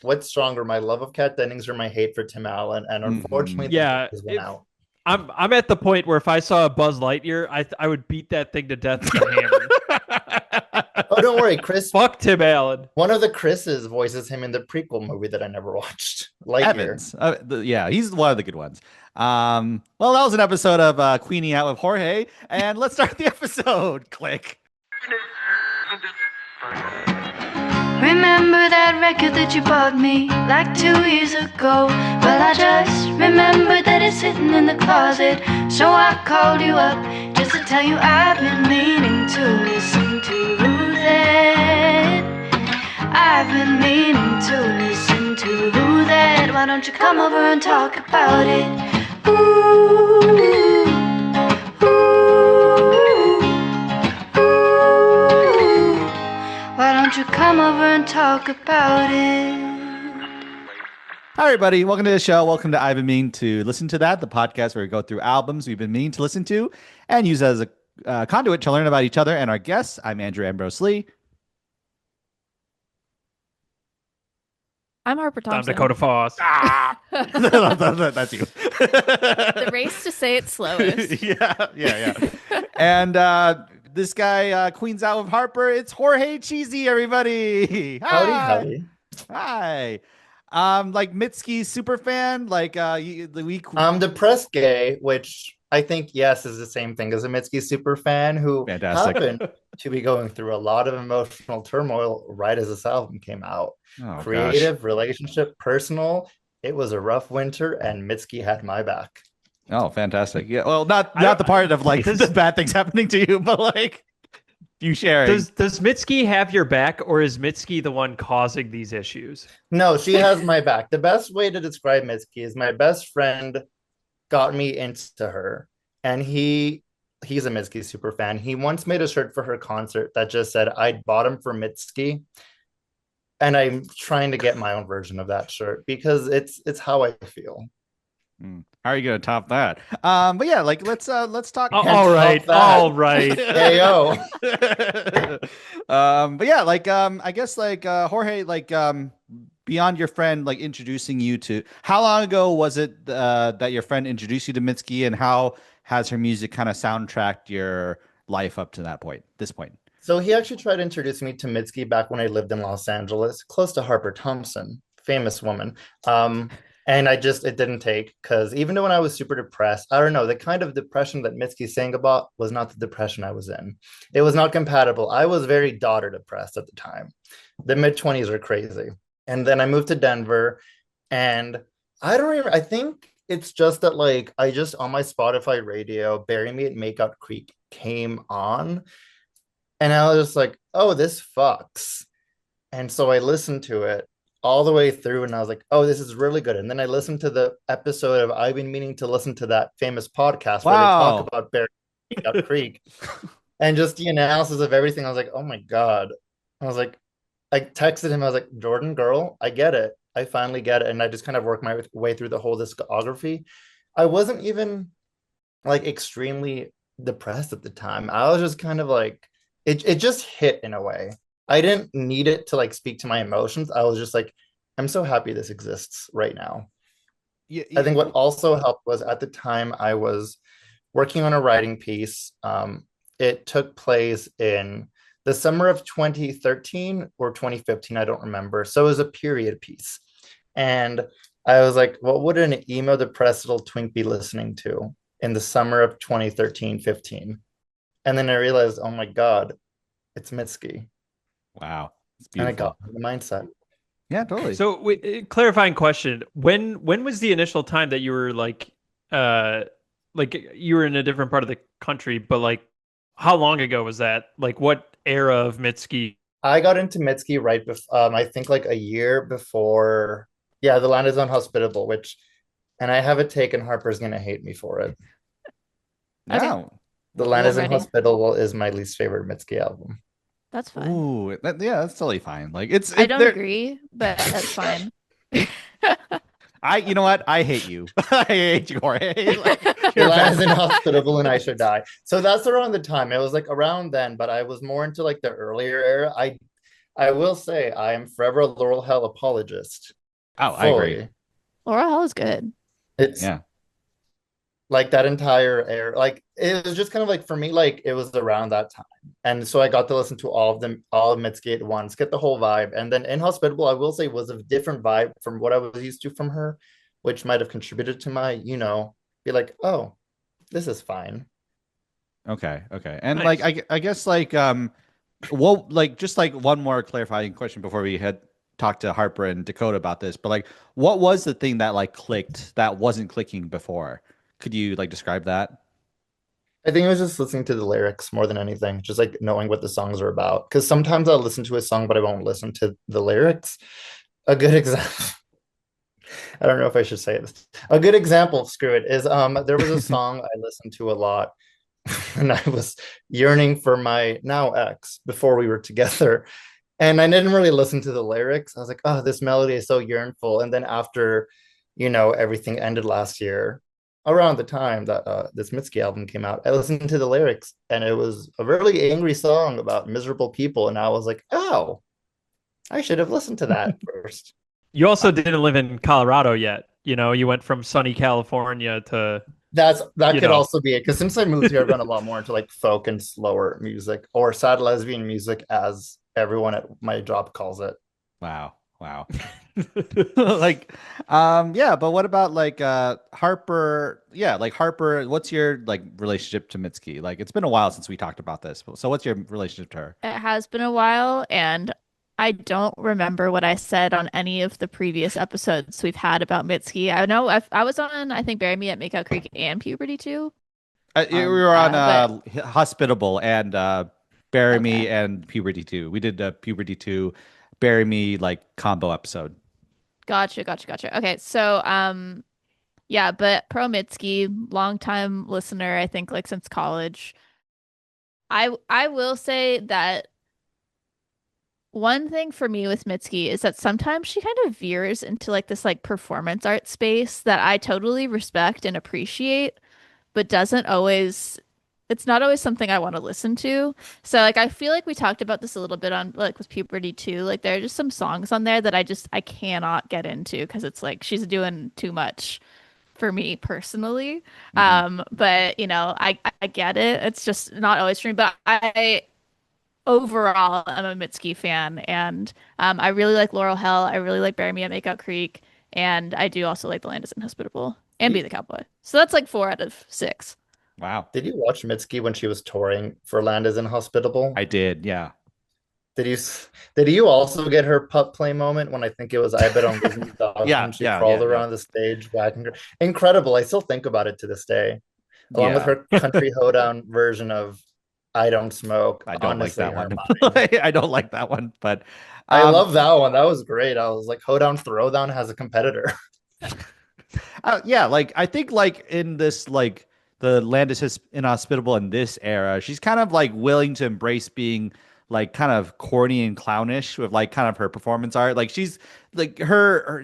what's stronger, my love of Kat Dennings or my hate for Tim Allen? And unfortunately, the Yeah, jury's went out. I'm at the point where if I saw a Buzz Lightyear, I would beat that thing to death with a hammer. Oh, don't worry, Chris. Fuck Tim Allen. One of the Chris's voices him in the prequel movie that I never watched, Lightyear. Evans. Yeah, he's one of the good ones. Well, that was an episode of Queenie Out with Jorge, and let's start the episode. Click. Remember that record that you bought me like 2 years ago? Well, I just remembered that it's sitting in the closet. So I called you up just to tell you I've been meaning to listen to that. I've been meaning to listen to that. Why don't you come over and talk about it? Ooh, ooh, ooh. Why don't you come over and talk about it? Hi, everybody. Welcome to the show. Welcome to I've Been Meaning to Listen to That, the podcast where we go through albums we've been meaning to listen to and use as a conduit to learn about each other and our guests. I'm Andrew Ambrose Lee. I'm Harper I'm Thomson. Dakota Foss. That's you. The race to say it slowest. Yeah. And this guy, Queen's Out with Harper, it's Jorge Chisi, everybody. Howdy. Hi. Like Mitski super fan, like the week. I'm depressed gay, which I think is the same thing as a Mitski super fan who Fantastic. happened to be going through a lot of emotional turmoil right as this album came out. Oh, Creative, relationship, personal. It was a rough winter, and Mitski had my back. Oh, fantastic. Yeah. Well, not the part of like the bad things happening to you, but like you sharing. Does Mitski have your back, or is Mitski the one causing these issues? No, she has my back. The best way to describe Mitski is my best friend got me into her, and he's a Mitski super fan. He once made a shirt for her concert that just said, "I'd bought him for Mitski." And I'm trying to get my own version of that shirt because it's how I feel. How are you gonna top that? But yeah, like let's talk. All right. Ayo. But yeah, like I guess like Jorge, like beyond your friend like introducing you to, how long ago was it that your friend introduced you to Mitski, and how has her music kind of soundtracked your life up to this point? So he actually tried to introduce me to Mitski back when I lived in Los Angeles, close to Harper Thomson, famous woman. And it didn't take, because even when I was super depressed, I don't know, the kind of depression that Mitski sang about was not the depression I was in. It was not compatible. I was very daughter depressed at the time. The mid-20s are crazy. And then I moved to Denver, and I think it's just that like I just on my Spotify radio, Bury Me at Makeout Creek came on. And I was just like, oh, this fucks. And so I listened to it all the way through, and I was like, oh, this is really good. And then I listened to the episode of I've Been Meaning to Listen to That famous podcast where they talk about Bury Me at Makeout Creek. And just the analysis of everything, I was like, oh my God. I was like, I texted him, I was like, Jordan, girl, I get it. I finally get it. And I just kind of worked my way through the whole discography. I wasn't even like extremely depressed at the time. I was just kind of like, it just hit in a way. I didn't need it to like speak to my emotions. I was just like, I'm so happy this exists right now. Yeah. I think what also helped was at the time I was working on a writing piece. It took place in the summer of 2013 or 2015. I don't remember. So it was a period piece. And I was like, what would an emo depressed little twink be listening to in the summer of 2013-15? And then I realized, oh my God, it's Mitski. Wow. And I got the mindset. Yeah, totally. So clarifying question. When was the initial time that you were like you were in a different part of the country, but like how long ago was that? Like what era of Mitski? I got into Mitski right before, I think like a year before. Yeah, The Land is Inhospitable, and I have a take, and Harper's going to hate me for it. No. The Land is Inhospitable is my least favorite Mitski album. That's fine. Ooh, that's totally fine. Like I don't agree, but that's fine. You know what? I hate you. I hate you, Jorge. The Land is Inhospitable and I Should Die. So that's around the time. It was like around then, but I was more into like the earlier era. I I will say I am forever a Laurel Hell apologist. Oh, I agree. Fully. Laura Hall is good. It's Yeah. like that entire era. Like it was just kind of like for me, like it was around that time. And so I got to listen to all of them, all of Mitski at once, get the whole vibe. And then Inhospitable, I will say, was a different vibe from what I was used to from her, which might have contributed to my, be like, oh, this is fine. Okay. Okay. And Nice. like I guess like well, like just like one more clarifying question before we had talked to Harper and Dakota about this, but like what was the thing that like clicked that wasn't clicking before? Could you like describe that? I think it was just listening to the lyrics more than anything, just like knowing what the songs are about. Because sometimes I'll listen to a song, but I won't listen to the lyrics. A good example, I don't know if I should say this. A good example, screw it, is there was a song I listened to a lot and I was yearning for my now ex before we were together. And I didn't really listen to the lyrics. I was like, oh, this melody is so yearnful. And then after, everything ended last year, around the time that this Mitski album came out, I listened to the lyrics and it was a really angry song about miserable people. And I was like, oh, I should have listened to that first. You also didn't live in Colorado yet. You went from sunny California to That You could know. also be it. Because since I moved here, I've gone a lot more into like folk and slower music or sad lesbian music, as everyone at my job calls it. Wow. Wow. Like yeah, but what about like Harper? Yeah, like Harper, what's your like relationship to Mitski? Like it's been a while since we talked about this. So what's your relationship to her? It has been a while, and I don't remember what I said on any of the previous episodes we've had about Mitski. I know I was on, I think, Bury Me at Makeout Creek and Puberty too. We were on But Hospitable and Bury Me okay. and Puberty 2. We did Puberty 2, Bury Me like combo episode. Gotcha. Okay, so yeah, but pro Mitski, long time listener, I think like since college. I will say that one thing for me with Mitski is that sometimes she kind of veers into like this like performance art space that I totally respect and appreciate, but doesn't always it's not always something I want to listen to. So like I feel like we talked about this a little bit on like with Puberty too. Like there are just some songs on there that I cannot get into because it's like she's doing too much for me personally. Mhm. But I get it. It's just not always for me. But I overall I'm a Mitski fan, and I really like Laurel Hell. I really like Bury Me at Makeout Creek, and I do also like The Land Is Inhospitable and Be the Cowboy. So that's like 4 out of 6. Wow. Did you watch Mitski when she was touring for Land is Inhospitable? I did, yeah. Did you did you also get her pup play moment when I think it was I Bet on Disney's Dog Yeah, and she yeah, crawled yeah, yeah. around the stage wagging her. Incredible. I still think about it to this day. Along with Yeah. her country hoedown version of I Don't Smoke. I don't like Honestly, that you're one. mine. I don't like that one, but I um love that one. That was great. I was like, Hoedown Throwdown has a competitor. yeah, like I think like in this like the land is inhospitable in this era, she's kind of like willing to embrace being like kind of corny and clownish with like kind of her performance art. Like she's like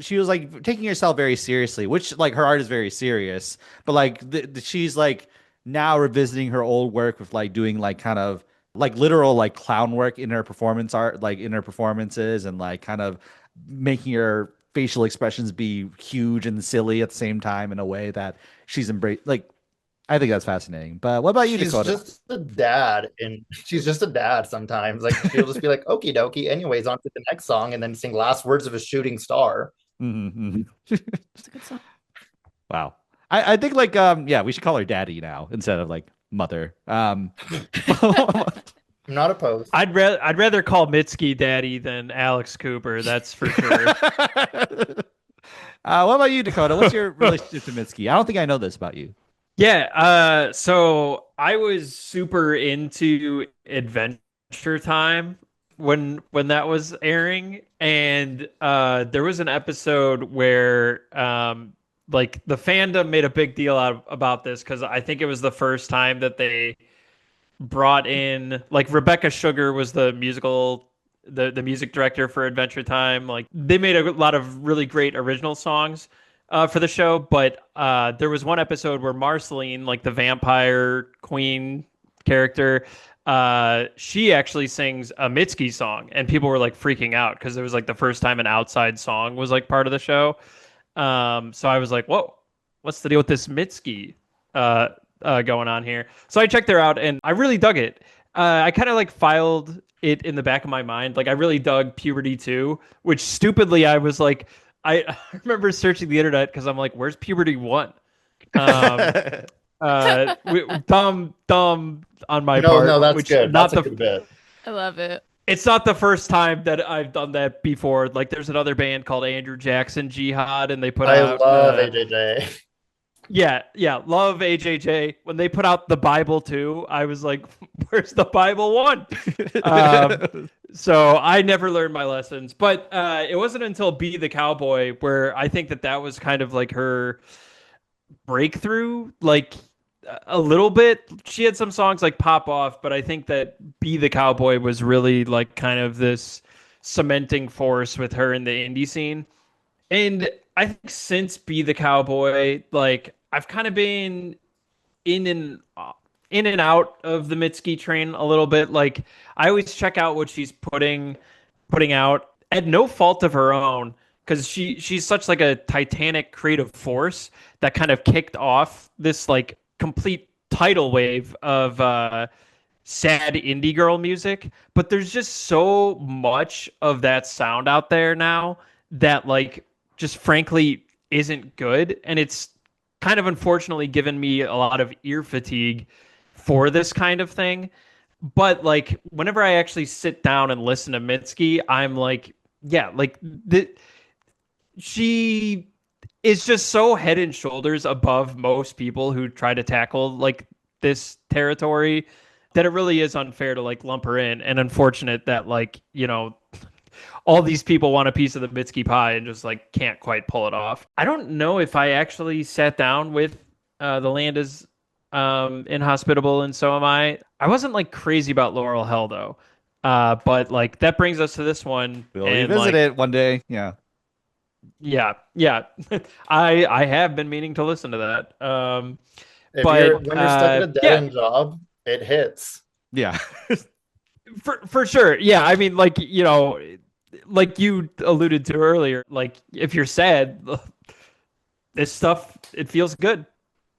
she was like taking herself very seriously, which like her art is very serious, but like she's like now revisiting her old work with like doing like kind of like literal like clown work in her performance art, like in her performances and like kind of making her facial expressions be huge and silly at the same time in a way that she's embraced. Like, I think that's fascinating. But what about you, She's Dakota? just a dad, and she's just a dad sometimes. Like she'll just be like, okie dokie, anyways, on to the next song, and then sing last words of a shooting star. Mm-hmm. It's a good song. Wow. I think like yeah, we should call her daddy now instead of like mother. I'm not opposed. I'd rather call Mitski daddy than Alex Cooper. That's for sure. What about you, Dakota? What's your relationship to Mitski? I don't think I know this about you. Yeah, so I was super into Adventure Time when that was airing, and there was an episode where like the fandom made a big deal about this because I think it was the first time that they brought in like Rebecca Sugar was the music director for Adventure Time. Like they made a lot of really great original songs for the show, but there was one episode where Marceline, like the vampire queen character, she actually sings a Mitski song, and people were like freaking out because it was like the first time an outside song was like part of the show. So I was like, whoa, what's the deal with this Mitski uh, going on here? So I checked her out, and I really dug it. I kind of like filed it in the back of my mind. Like I really dug Puberty 2, which stupidly I was like, I remember searching the internet because I'm like, where's Puberty 1? Um, dumb on my No, part, no, that's which good. not That's a good bit. I love it. it's not the first time that I've done that before. Like there's another band called Andrew Jackson Jihad, and they put I out love AJJ. yeah, love AJJ. When they put out the Bible 2, I was like, where's the Bible 1? So I never learned my lessons. But it wasn't until Be the Cowboy where I think that was kind of like her breakthrough, like a little bit. She had some songs like Pop Off, but I think that Be the Cowboy was really like kind of this cementing force with her in the indie scene. And I think since Be the Cowboy, like I've kind of been in and in and out of the Mitski train a little bit. Like I always check out what she's putting out at no fault of her own, because she's such like a titanic creative force that kind of kicked off this like complete tidal wave of sad indie girl music. But there's just so much of that sound out there now that like just frankly isn't good, and it's kind of unfortunately given me a lot of ear fatigue for this kind of thing. But like whenever I actually sit down and listen to Mitski, I'm like, yeah, like she is just so head and shoulders above most people who try to tackle like this territory that it really is unfair to like lump her in, and unfortunate that like, you know, all these people want a piece of the Mitski pie and just like can't quite pull it off. I don't know if I actually sat down with The Land Is Inhospitable and So Am I. I wasn't like crazy about Laurel Hell though. But like that brings us to this one. We'll and revisit like, it one day. Yeah. yeah. I have been meaning to listen to that. When you're stuck at a dead yeah, end job, it hits. Yeah. for sure. Yeah, I mean, like, you know, like you alluded to earlier, like if you're sad, this stuff, it feels good.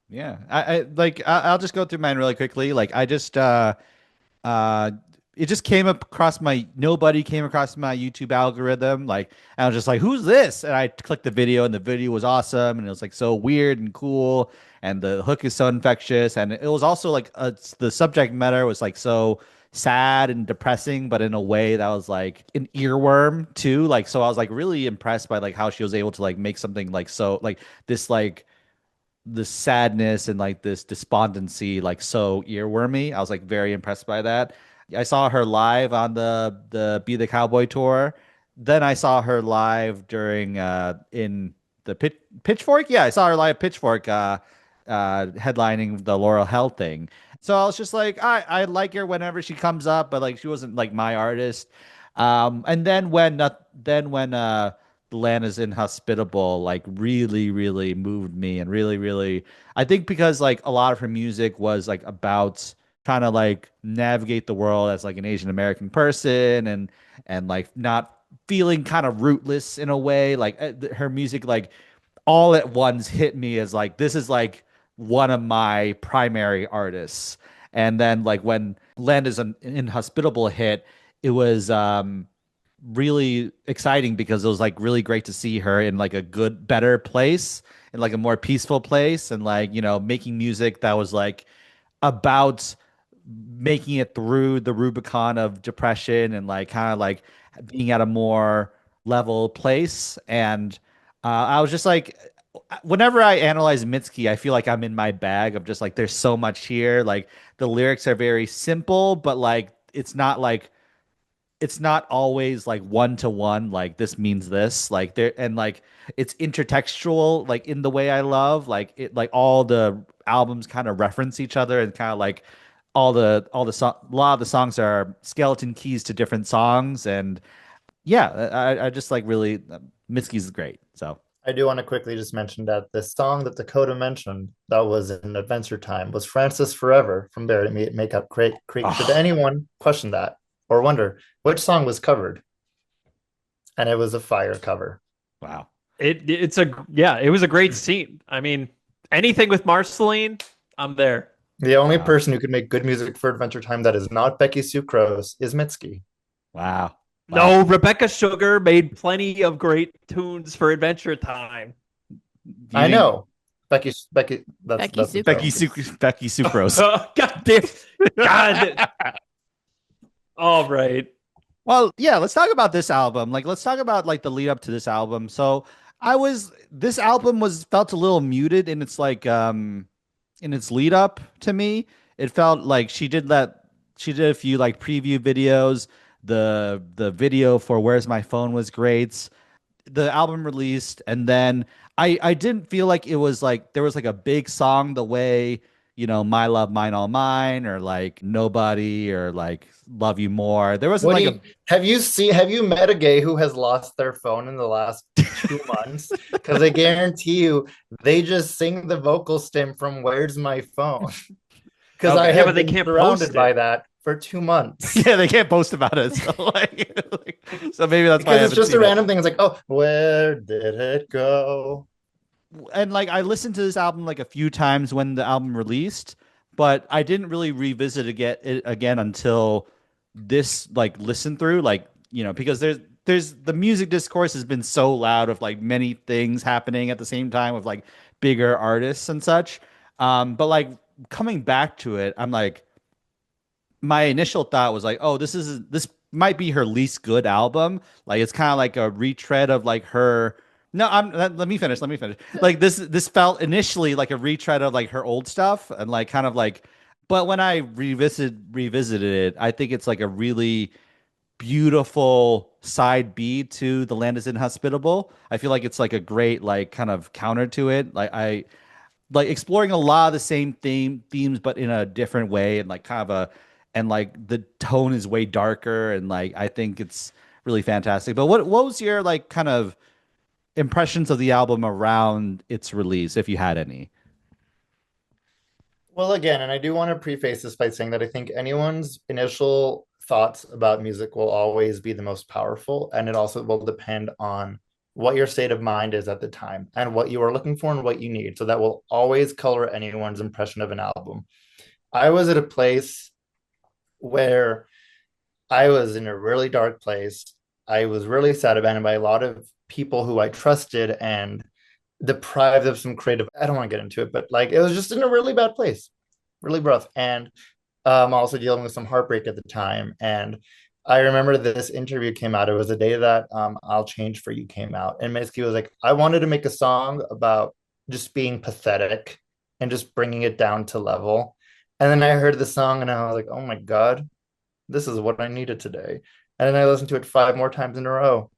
Yeah. I'll just go through mine really quickly. Like I just it just came across nobody came across my YouTube algorithm. Like I was just like, who's this? And I clicked the video, and the video was awesome, and it was like so weird and cool, and the hook is so infectious, and it was also like the subject matter was like so sad and depressing, but in a way that was like an earworm too. Like so I was like really impressed by like how she was able to like make something like so like this sadness and like this despondency like so earwormy. I was like very impressed by that. I saw her live on the Be the Cowboy tour. Then I saw her live during in the Pitchfork. Yeah, I saw her live Pitchfork headlining the Laurel Hell thing. So I was just like, I like her whenever she comes up, but like she wasn't like my artist. And then when The Land Is Inhospitable like really, really moved me, and really, really, I think because like a lot of her music was like about trying to like navigate the world as like an Asian American person, and like not feeling kind of rootless in a way. Like her music like all at once hit me as like this is like one of my primary artists. And then like when Land Is Inhospitable hit, it was really exciting because it was like really great to see her in like a better place, in like a more peaceful place, and like, you know, making music that was like about making it through the Rubicon of depression, and like kind of like being at a more level place. And I was just like, whenever I analyze Mitski, I feel like I'm in my bag of just like there's so much here. Like the lyrics are very simple, but like it's not always like one to one, like this means this, like there, and like it's intertextual, like in the way I love, like it, like all the albums kind of reference each other, and kind of like a lot of the songs are skeleton keys to different songs. And yeah, I just like really Mitski's great. So I do want to quickly just mention that the song that Dakota mentioned that was in Adventure Time was Francis Forever from Barry Me At Makeout Creek. Should Oh, anyone question that or wonder which song was covered? And it was a fire cover. wow. It was a great scene. I mean, anything with Marceline, I'm there. The only Wow. person who could make good music for Adventure Time that is not Becky Sucrose is Mitski. Wow. No, Wow. Rebecca Sugar made plenty of great tunes for Adventure Time. You I think know. Becky, Becky that's a Becky joke. Becky Sucrose? God damn. God. All right. Well, yeah, let's talk about this album. Like, let's talk about like the lead up to this album. So this album was felt a little muted in its in its lead up to me. It felt like she did a few like preview videos. The video for Where's My Phone was great. The album released, and then I didn't feel like it was like there was like a big song the way, My Love Mine All Mine, or like Nobody, or like Love You More. There wasn't What do like you have you met a gay who has lost their phone in the last 2 months? Because I guarantee you they just sing the vocal stem from Where's My Phone? Because I Okay. Yeah, but have they been can't surrounded post by it. that for 2 months. Yeah, they can't boast about it. So so maybe that's why I Because it's haven't just a seen it. random thing. It's like, oh, where did it go? And like I listened to this album like a few times when the album released, but I didn't really revisit it again until this like listen through, like, because there's the music discourse has been so loud of like many things happening at the same time with like bigger artists and such. But like coming back to it, I'm like, my initial thought was like, oh, this might be her least good album. Like it's kind of like a retread of like her. No, let me finish. Let me finish. Like this felt initially like a retread of like her old stuff and like kind of like, but when I revisited it, I think it's like a really beautiful side B to The Land Is Inhospitable. I feel like it's like a great like kind of counter to it. Like I like exploring a lot of the same themes but in a different way, and like kind of a and like the tone is way darker, and like I think it's really fantastic. But what was your like kind of impressions of the album around its release, if you had any? Well, again, and I do want to preface this by saying that I think anyone's initial thoughts about music will always be the most powerful, and it also will depend on what your state of mind is at the time and what you are looking for and what you need. So that will always color anyone's impression of an album. I was at a place where I was in a really dark place. I was really sad, abandoned by a lot of people who I trusted and deprived of some creative. I don't want to get into it, but like it was just in a really bad place, really rough. And also dealing with some heartbreak at the time. And I remember this interview came out. It was the day that I'll Change for You came out. And Mitski was like, I wanted to make a song about just being pathetic and just bringing it down to level. And then I heard the song and I was like, oh my God, this is what I needed today. And then I listened to it 5 more times in a row.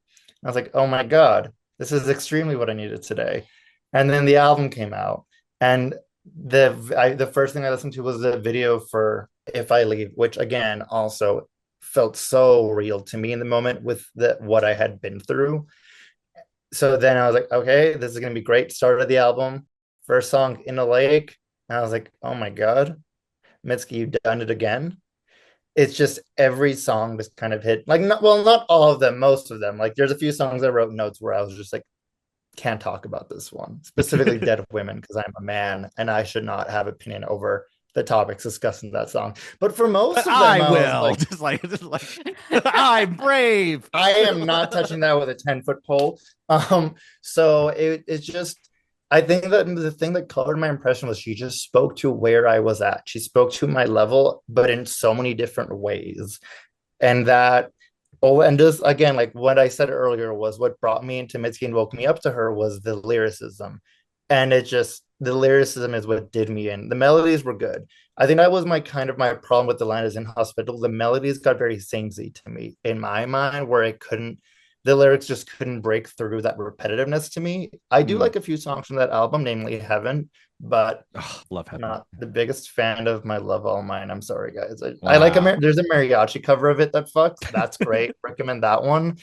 I was like, oh my God, this is extremely what I needed today. And then the album came out. And the first thing I listened to was the video for If I Leave, which again also felt so real to me in the moment with what I had been through. So then I was like, okay, this is gonna be great. Started the album, first song In a Lake. And I was like, oh my God, Mitski, you've done it again. It's just every song just kind of hit like not all of them, most of them. Like there's a few songs I wrote notes where I was just like, can't talk about this one, specifically Dead of Women, because I'm a man and I should not have opinion over the topics discussed in that song. But for most of them, I I was will like, just like I'm brave. I am not touching that with a 10-foot pole. So it's just I think that the thing that colored my impression was she just spoke to where I was at. She spoke to my level, but in so many different ways. And that oh, and just again, like what I said earlier was what brought me into Mitski and woke me up to her was the lyricism. And it just the lyricism is what did me in. The melodies were good. I think that was my kind of my problem with The Land Is Inhospitable. The melodies got very samey to me in my mind, where I couldn't the lyrics just couldn't break through that repetitiveness to me. I do Mm. like a few songs from that album, namely Heaven, but Ugh, love Heaven. not the biggest fan of My Love All Mine. I'm sorry, guys. I like Wow. there's a mariachi cover of it that fucks. That's great. Recommend that one.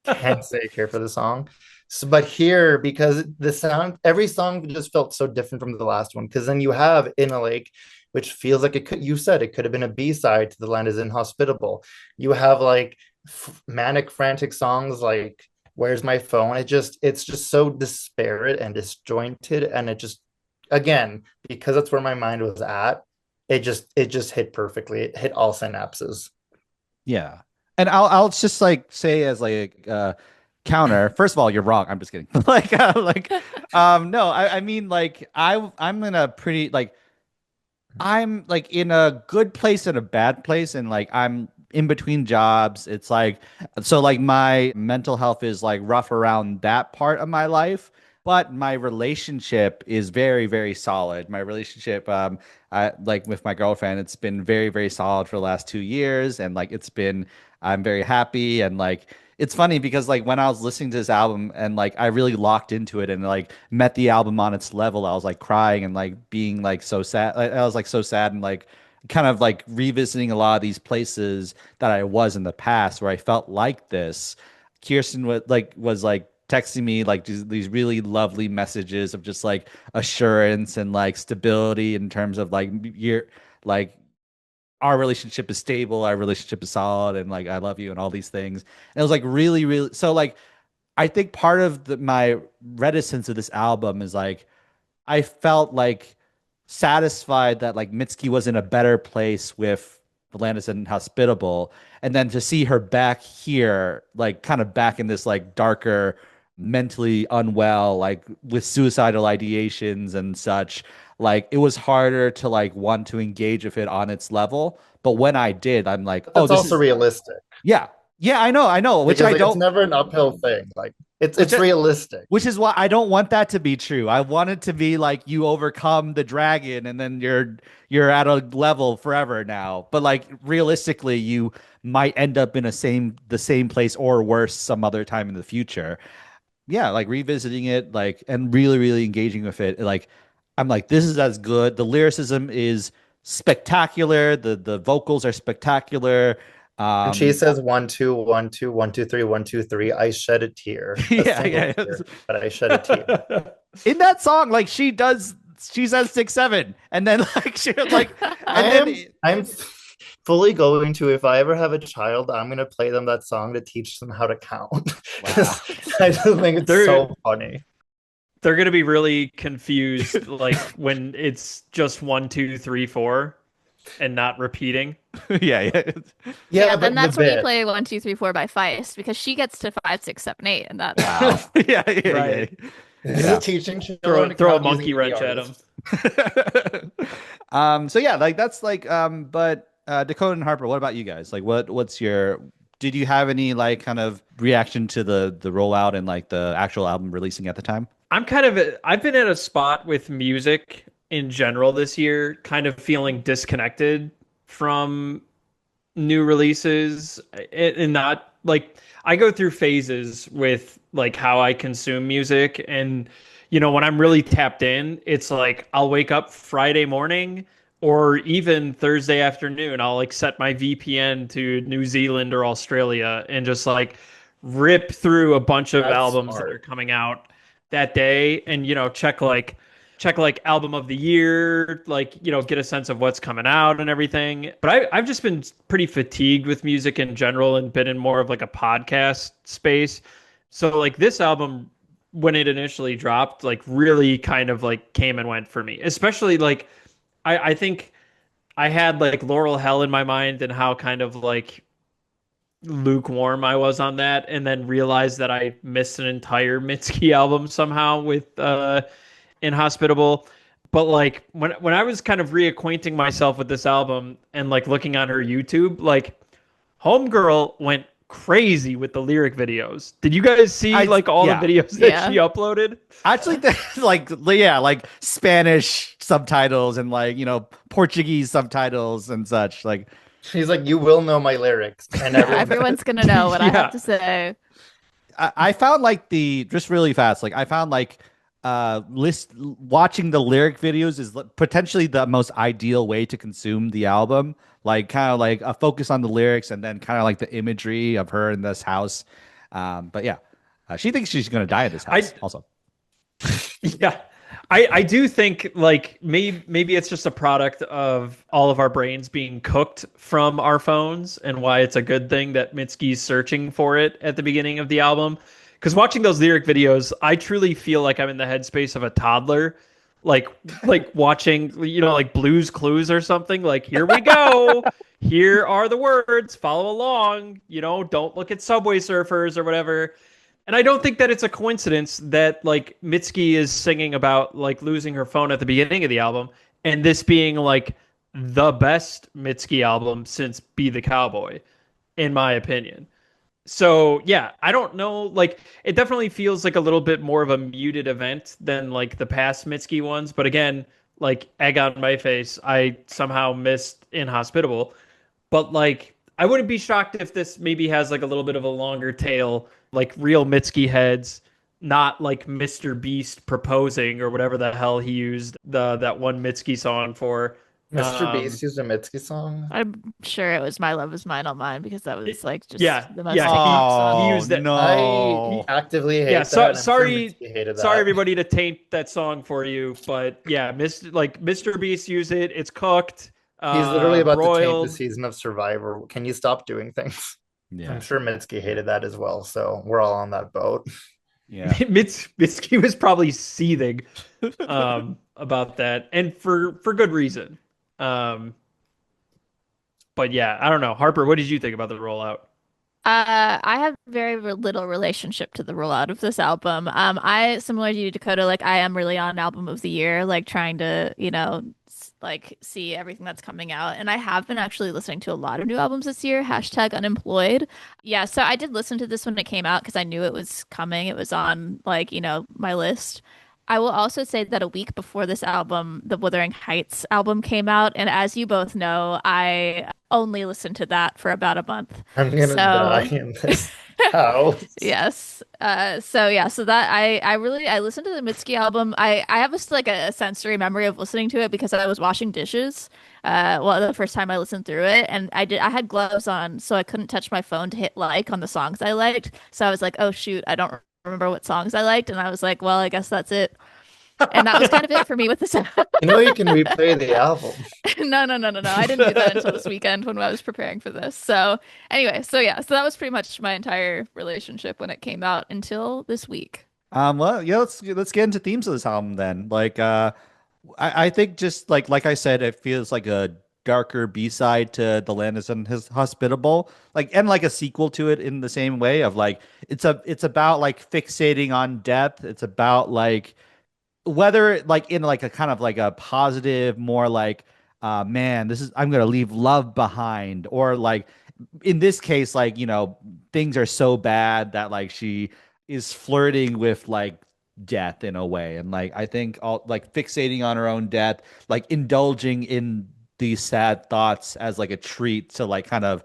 Can't say I care for the song. So, but here, because the sound, every song just felt so different from the last one. Because then you have In a Lake, which feels like it could, you said it could have been a B-side to The Land is Inhospitable. You have like manic, frantic songs like Where's My Phone? It's just so disparate and disjointed. And it just, again, because that's where my mind was at, it just hit perfectly. It hit all synapses. Yeah. And I'll just like say as like counter, first of all, you're wrong. I'm just kidding. No, I mean like I'm in a pretty like I'm like in a good place and a bad place, and like I'm in between jobs. It's like so like my mental health is like rough around that part of my life, but my relationship is very, very solid. My relationship, I like with my girlfriend, it's been very, very solid for the last 2 years, and like I'm very happy, and like it's funny because like when I was listening to this album and like I really locked into it and like met the album on its level, I was like crying and like being like so sad. I was like so sad and like kind of like revisiting a lot of these places that I was in the past where I felt like this. Kirsten was like texting me like these really lovely messages of just like assurance and like stability in terms of like you're like our relationship is stable, our relationship is solid, and like I love you and all these things. And it was like really, really so like I think part of my reticence of this album is like I felt like satisfied that like Mitski was in a better place with Atlantis and Hospitable, and then to see her back here, like kind of back in this like darker, mentally unwell, like with suicidal ideations and such. Like it was harder to like want to engage with it on its level. But when I did, I'm like, But oh, that's this also is realistic yeah, yeah, I know, which because I like, it's don't. never an uphill thing. Like Which it's realistic. which is why I don't want that to be true. I want it to be like you overcome the dragon and then you're at a level forever now. But like realistically, you might end up in the same place or worse some other time in the future. Yeah, like revisiting it, like and really, really engaging with it. Like I'm like, this is as good. The lyricism is spectacular. The vocals are spectacular. And she Um, says 1 2 1 2 1 2 3 1 2 3. I shed a tear, a yeah, single yeah. tear, but I shed a tear. In that song, like she says 6 7, and then like she like, I and then am I'm fully going to, if I ever have a child, I'm gonna play them that song to teach them how to count. wow, I just think it's They're so funny. they're gonna be really confused, like when it's just 1 2 3 4 and not repeating. yeah, yeah, Yeah, then but the that's when you bit. play 1 2 3 4 by Feist because she gets to 5 6 7 8 and that wow, yeah, yeah, yeah, Right. This is yeah. teaching children Throw to throw a count using monkey wrench at ERs. him. So yeah, like that's like but Dakota and Harper, what about you guys? Like what's your did you have any like kind of reaction to the rollout and like the actual album releasing at the time? I've been at a spot with music in general this year, kind of feeling disconnected from new releases and not like I go through phases with like how I consume music, and when I'm really tapped in, it's like I'll wake up Friday morning or even Thursday afternoon, I'll like set my VPN to New Zealand or Australia and just like rip through a bunch of That's albums that are smart. coming out that day, and check like album of the year, like get a sense of what's coming out and everything. But I've just been pretty fatigued with music in general and been in more of like a podcast space. So like this album, when it initially dropped, like really kind of like came and went for me, especially like I think I had like Laurel Hell in my mind and how kind of like lukewarm I was on that, and then realized that I missed an entire Mitski album somehow with Inhospitable. But like when I was kind of reacquainting myself with this album and like looking on her YouTube, like Homegirl went crazy with the lyric videos. Did you guys see I like all the yeah. videos that Yeah. she uploaded? Actually, like yeah, like Spanish subtitles and like Portuguese subtitles and such. Like She's like, you will know my lyrics, and Yeah, everyone. everyone's gonna know what I Yeah. have to say. I found like just really fast. Like I found like list watching the lyric videos is potentially the most ideal way to consume the album. Like kind of like a focus on the lyrics and then kind of like the imagery of her in this house. But yeah. She thinks she's going to die in this I house. Also, yeah. I do think like maybe it's just a product of all of our brains being cooked from our phones and why it's a good thing that Mitski's searching for it at the beginning of the album. Because watching those lyric videos, I truly feel like I'm in the headspace of a toddler, like like watching like Blue's Clues or something. Like here we go, here are the words, follow along. Don't look at Subway Surfers or whatever. And I don't think that it's a coincidence that like Mitski is singing about like losing her phone at the beginning of the album, and this being like the best Mitski album since Be the Cowboy, in my opinion. So yeah, I don't know. Like it definitely feels like a little bit more of a muted event than like the past Mitski ones. But again, like egg on my face, I somehow missed Inhospitable. But like, I wouldn't be shocked if this maybe has like a little bit of a longer tail, like real Mitski heads, not like Mr. Beast proposing or whatever the hell he used that one Mitski song for. Mr. Um, Beast used a Mitski song. I'm sure it was My Love Is Mine on Mine because that was like yeah, just the most yeah, TikTok he song. oh used that. I no. actively Yeah, hate that, and I'm sure sorry, Mitski hated sorry that. everybody to taint that song for you, but yeah, Mr. Beast used it. It's cooked, He's literally about to taint the broiled. season of Survivor. Can you stop doing things? I'm Yeah. sure Mitski hated that as well, so we're all on that boat. Yeah. Mitski was probably seething about that, and for good reason. Um, but yeah, I don't know. Harper, what did you think about the rollout? I have little relationship to the rollout of this album. Similar to you, Dakota, like I am really on album of the year, like trying to, like see everything that's coming out. And I have been actually listening to a lot of new albums this year, hashtag unemployed. Yeah, so I did listen to this when it came out because I knew it was coming. It was on like, my list. I will also say that a week before this album, the Wuthering Heights album came out, and as you both know, I only listened to that for about a month. I'm gonna die So in this house. yes. So yeah, so that I listened to the Mitski album. I have like a sensory memory of listening to it because I was washing dishes. Well, the first time I listened through it, and I had gloves on, so I couldn't touch my phone to hit like on the songs I liked. So I was like, oh shoot, I don't remember what songs I liked, and I was like, well, I guess that's it. And that was kind of it for me with this. You can replay the album. No. I didn't do that until this weekend when I was preparing for this. So anyway, so yeah, so that was pretty much my entire relationship when it came out until this week. Well, yeah, let's get into themes of this album then. Like I think just like I said, it feels like a darker B-side to The Land is Inhospitable, like and like a sequel to it in the same way of like it's about like fixating on death. It's about like whether like in like a kind of like a positive, more like man, this is I'm gonna leave love behind, or like in this case, like things are so bad that like she is flirting with like death in a way, and like I think all like fixating on her own death, like indulging in these sad thoughts as like a treat to like kind of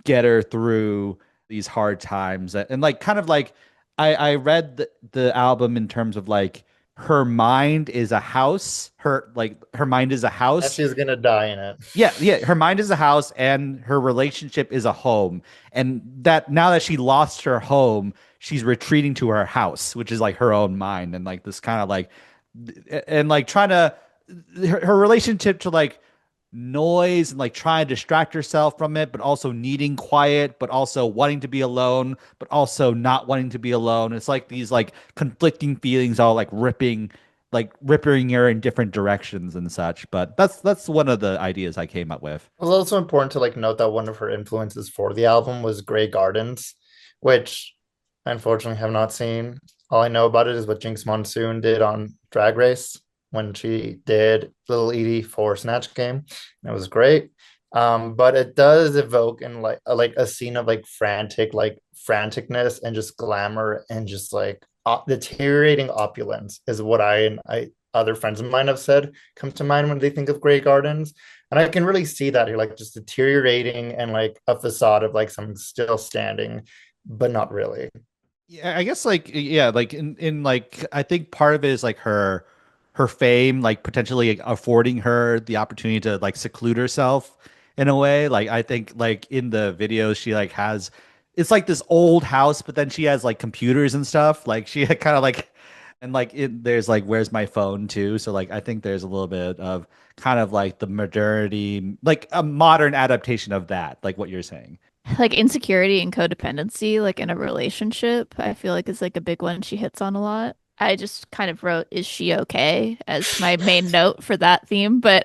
get her through these hard times, and like kind of like I read the album in terms of like her mind is a house, her mind is a That house. she's gonna die in it. Yeah, her mind is a house and her relationship is a home. And that now that she lost her home, she's retreating to her house, which is like her own mind, and like this kind of like and like trying to her relationship to like noise and like trying to distract herself from it, but also needing quiet, but also wanting to be alone, but also not wanting to be alone. It's like these like conflicting feelings all like ripping her in different directions and such. But that's one of the ideas I came up with. It was also important to like note that one of her influences for the album was Grey Gardens, which I unfortunately have not seen. All I know about it is what Jinx Monsoon did on Drag Race when she did Little Edie for Snatch Game. And it was great. But it does evoke in like a scene of like franticness and just glamour and just like deteriorating opulence is what I other friends of mine have said come to mind when they think of Grey Gardens. And I can really see that here, like just deteriorating and like a facade of like something still standing, but not really. Yeah, I guess like yeah, like in like I think part of it is like her fame, like potentially affording her the opportunity to like seclude herself in a way. Like I think like in the videos she like has it's like this old house, but then she has like computers and stuff. Like she kind of like, and like there's like where's my phone too. So like I think there's a little bit of kind of like the modernity, like a modern adaptation of that, like what you're saying. Like insecurity and codependency, like in a relationship, I feel like is like a big one she hits on a lot. I just kind of wrote, "Is she okay?" as my main note for that theme. But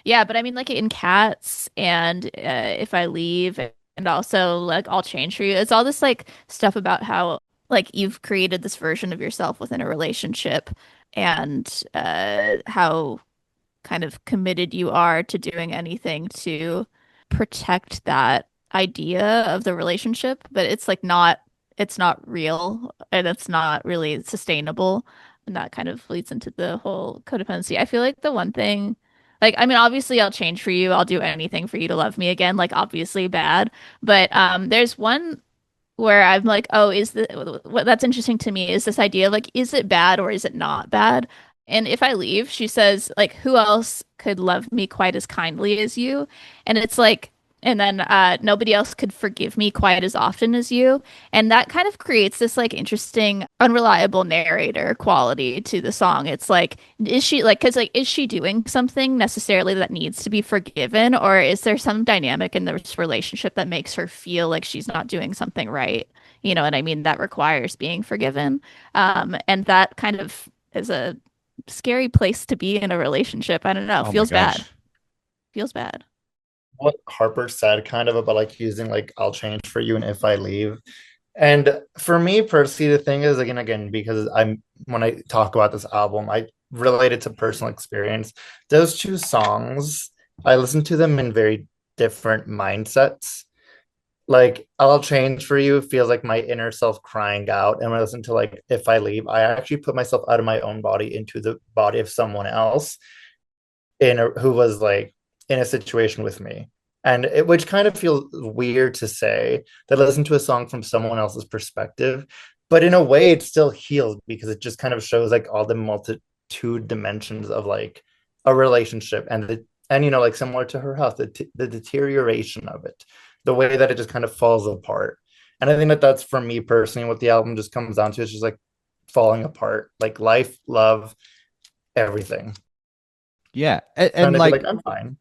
yeah, but I mean, like in Cats and If I Leave, and also like I'll Change for You. It's all this like stuff about how like you've created this version of yourself within a relationship, and how kind of committed you are to doing anything to protect that idea of the relationship, but it's not real and it's not really sustainable. And that kind of leads into the whole codependency. I feel like the one thing, like, I mean, obviously I'll change for you. I'll do anything for you to love me again, like obviously bad. But there's one where I'm like, oh, is the what that's interesting to me is this idea of like, is it bad or is it not bad? And if I leave, she says, like, who else could love me quite as kindly as you? And it's like, and then nobody else could forgive me quite as often as you. And that kind of creates this like interesting, unreliable narrator quality to the song. It's like, is she like, because like, is she doing something necessarily that needs to be forgiven? Or is there some dynamic in this relationship that makes her feel like she's not doing something right? You know what I mean? That requires being forgiven. And that kind of is a scary place to be in a relationship. I don't know. Oh my Feels bad. gosh. Feels bad. What Harper said kind of about like using like I'll change for you and if I leave. And for me personally, the thing is again, because I'm when I talk about this album, I relate it to personal experience. Those two songs, I listen to them in very different mindsets. Like I'll change for you feels like my inner self crying out. And when I listen to like if I leave, I actually put myself out of my own body into the body of someone else who was like in a situation with me. And which kind of feels weird to say that I listen to a song from someone else's perspective, but in a way it still heals because it just kind of shows like all the multitude dimensions of like a relationship and like similar to her health, the deterioration of it, the way that it just kind of falls apart. And I think that that's for me personally what the album just comes down to. It's just like falling apart, like life, love, everything. Yeah. And And I'd be like, like, I'm fine.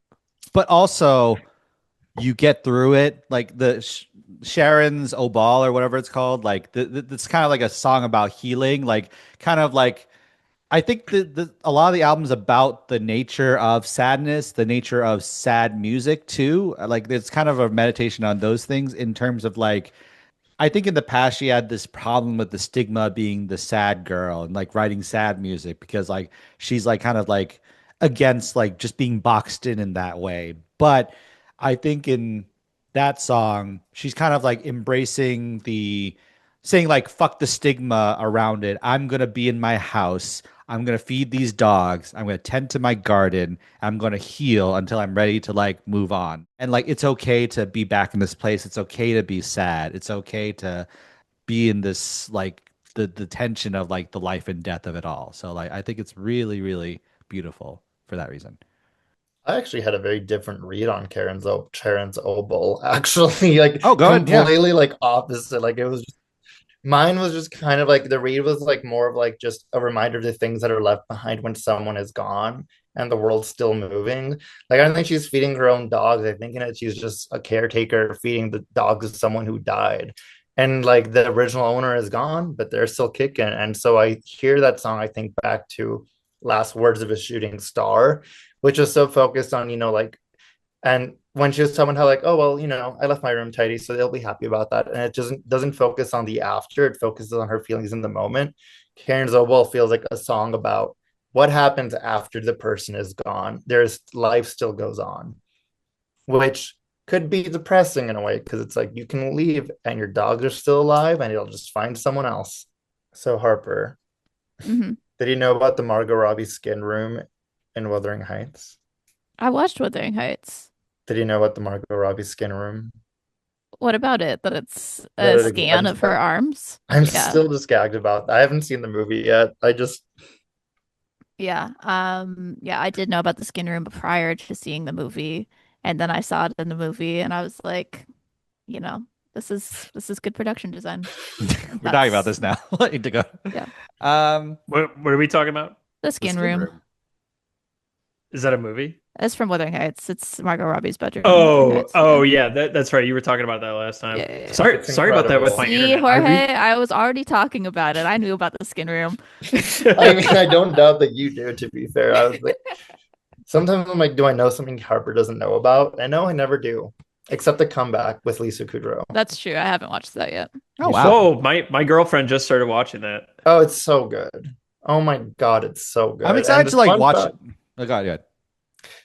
but also you get through it. Like the Sharon's Obal or whatever it's called. Like it's kind of like a song about healing. Like kind of like I think a lot of the album's about the nature of sadness, the nature of sad music too. Like it's kind of a meditation on those things in terms of like I think in the past she had this problem with the stigma being the sad girl and like writing sad music because like she's like kind of like against like just being boxed in that way. But I think in that song she's kind of like embracing the saying like fuck the stigma around it. I'm going to be in my house. I'm going to feed these dogs. I'm going to tend to my garden. I'm going to heal until I'm ready to like move on. And like it's okay to be back in this place. It's okay to be sad. It's okay to be in this like the tension of like the life and death of it all. So like I think it's really really beautiful for that reason. I actually had a very different read on Sharon's Obel. Actually, like Oh, go ahead. Yeah. completely like opposite. Like it was mine was just kind of like the read was like more of like just a reminder of the things that are left behind when someone is gone and the world's still moving. Like I don't think she's feeding her own dogs. I think in it she's just a caretaker feeding the dogs of someone who died. And like the original owner is gone, but they're still kicking. And so I hear that song, I think back to Last Words of a Shooting Star, which is so focused on, like and when she was telling how like, oh well, I left my room tidy, so they'll be happy about that. And it doesn't focus on the after, it focuses on her feelings in the moment. Karen Zobel feels like a song about what happens after the person is gone. There's life still goes on, which could be depressing in a way, because it's like you can leave and your dogs are still alive and you'll just find someone else. So Harper, Hmm. did you know about the Margot Robbie skin room in Wuthering Heights? I watched Wuthering Heights. Did you know about the Margot Robbie skin room? What about it? That it's That a scan of her arms? I'm Yeah. still just gagged about that. I haven't seen the movie yet. I just Yeah. Yeah, I did know about the skin room prior to seeing the movie. And then I saw it in the movie and I was like, you know, This is good production design. We're talking about this now. Let me to go. Yeah. What are we talking about? The Skin Room. Is that a movie? It's from Wuthering Heights. It's Margot Robbie's bedroom. Oh, yeah. That's right. You were talking about that last time. Yeah. Sorry about that with my See, internet. Jorge, I was already talking about it. I knew about the Skin Room. I mean, I don't doubt that you do, to be fair. I was like, sometimes I'm like, do I know something Harper doesn't know about? I know I never do, except the comeback with Lisa Kudrow. That's true. I haven't watched that yet. Oh, wow. Oh, my girlfriend just started watching that. Oh, it's so good. Oh my God, it's so good. I'm excited And to like fun watch fact, it. Oh God, yeah.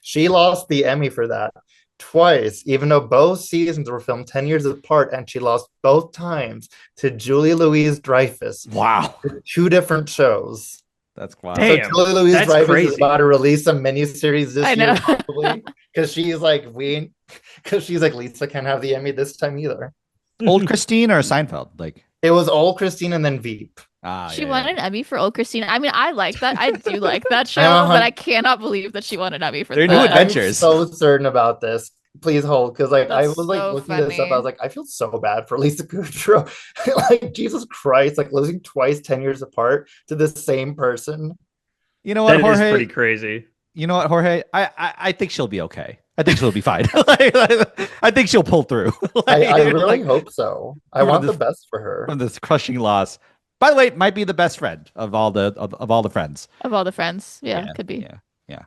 She lost the Emmy for that twice, even though both seasons were filmed 10 years apart, and she lost both times to Julia Louis-Dreyfus. Wow. Two different shows. That's wild. Damn. So Julia Louis-Dreyfus that's is crazy. about to release a miniseries this I year, know. probably, because she's like, Lisa can't have the Emmy this time either. Old Christine or Seinfeld? Like, It was Old Christine and then Veep. She won an Emmy for Old Christina. I mean, I like that. I do like that show, Uh-huh. but I cannot believe that she won an Emmy for They're that. new adventures. I'm so certain about this. Please hold, because like I That's was like so looking this up. funny. I was like, I feel so bad for Lisa Kudrow. Like Jesus Christ, like losing twice 10 years apart to the same person. You know what, That is Jorge? pretty crazy. You know what, Jorge? I think she'll be okay. I think she'll be fine. I think she'll pull through. I really hope so. I From want this- the best for her. from this crushing loss. By the way, it might be the best friend of all the all the friends. Of all the friends. Yeah, could be. Yeah.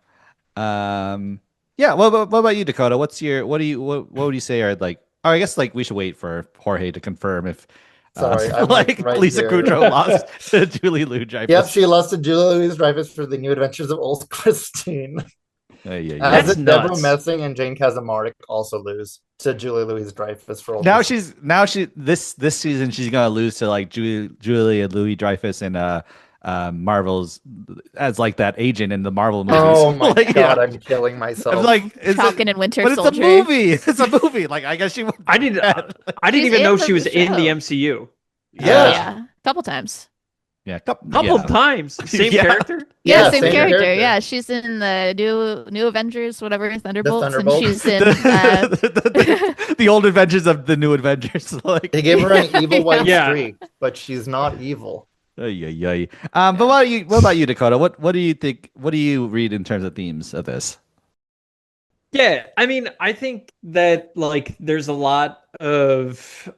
Yeah. What about you, Dakota? What would you say are like? Or I guess like we should wait for Jorge to confirm if Sorry, I'm like right Lisa here. Kudrow lost to Julie Louis-Dreyfus. Yep, she lost to Julia Louis-Dreyfus for The New Adventures of Old Christine. Yeah. As That's did Deborah nuts. Messing and Jane Kaczmarek also lose to Julia Louis-Dreyfus for Old Now Christine. this season she's gonna lose to like Julia Louis-Dreyfus and Marvel's as like that agent in the Marvel movies. Oh my Like, God, yeah. I'm killing myself. I'm like, Falcon and Winter but it's a Soldier. movie. It's a movie. Like I guess she. I didn't She's even know in she the was in the show. MCU. Yeah. Yeah. Couple times. Yeah, Couple times. Same Yeah. character? Yeah, Yeah, same same character. character. Yeah, she's in the new Avengers, whatever, Thunderbolts, and Thunderbolts. she's in the old Adventures of the New Adventures. Like, They gave her an evil white Yeah. streak, but she's not evil. But what about you, Dakota? What do you think? What do you read in terms of themes of this? Yeah, I mean, I think that like there's a lot of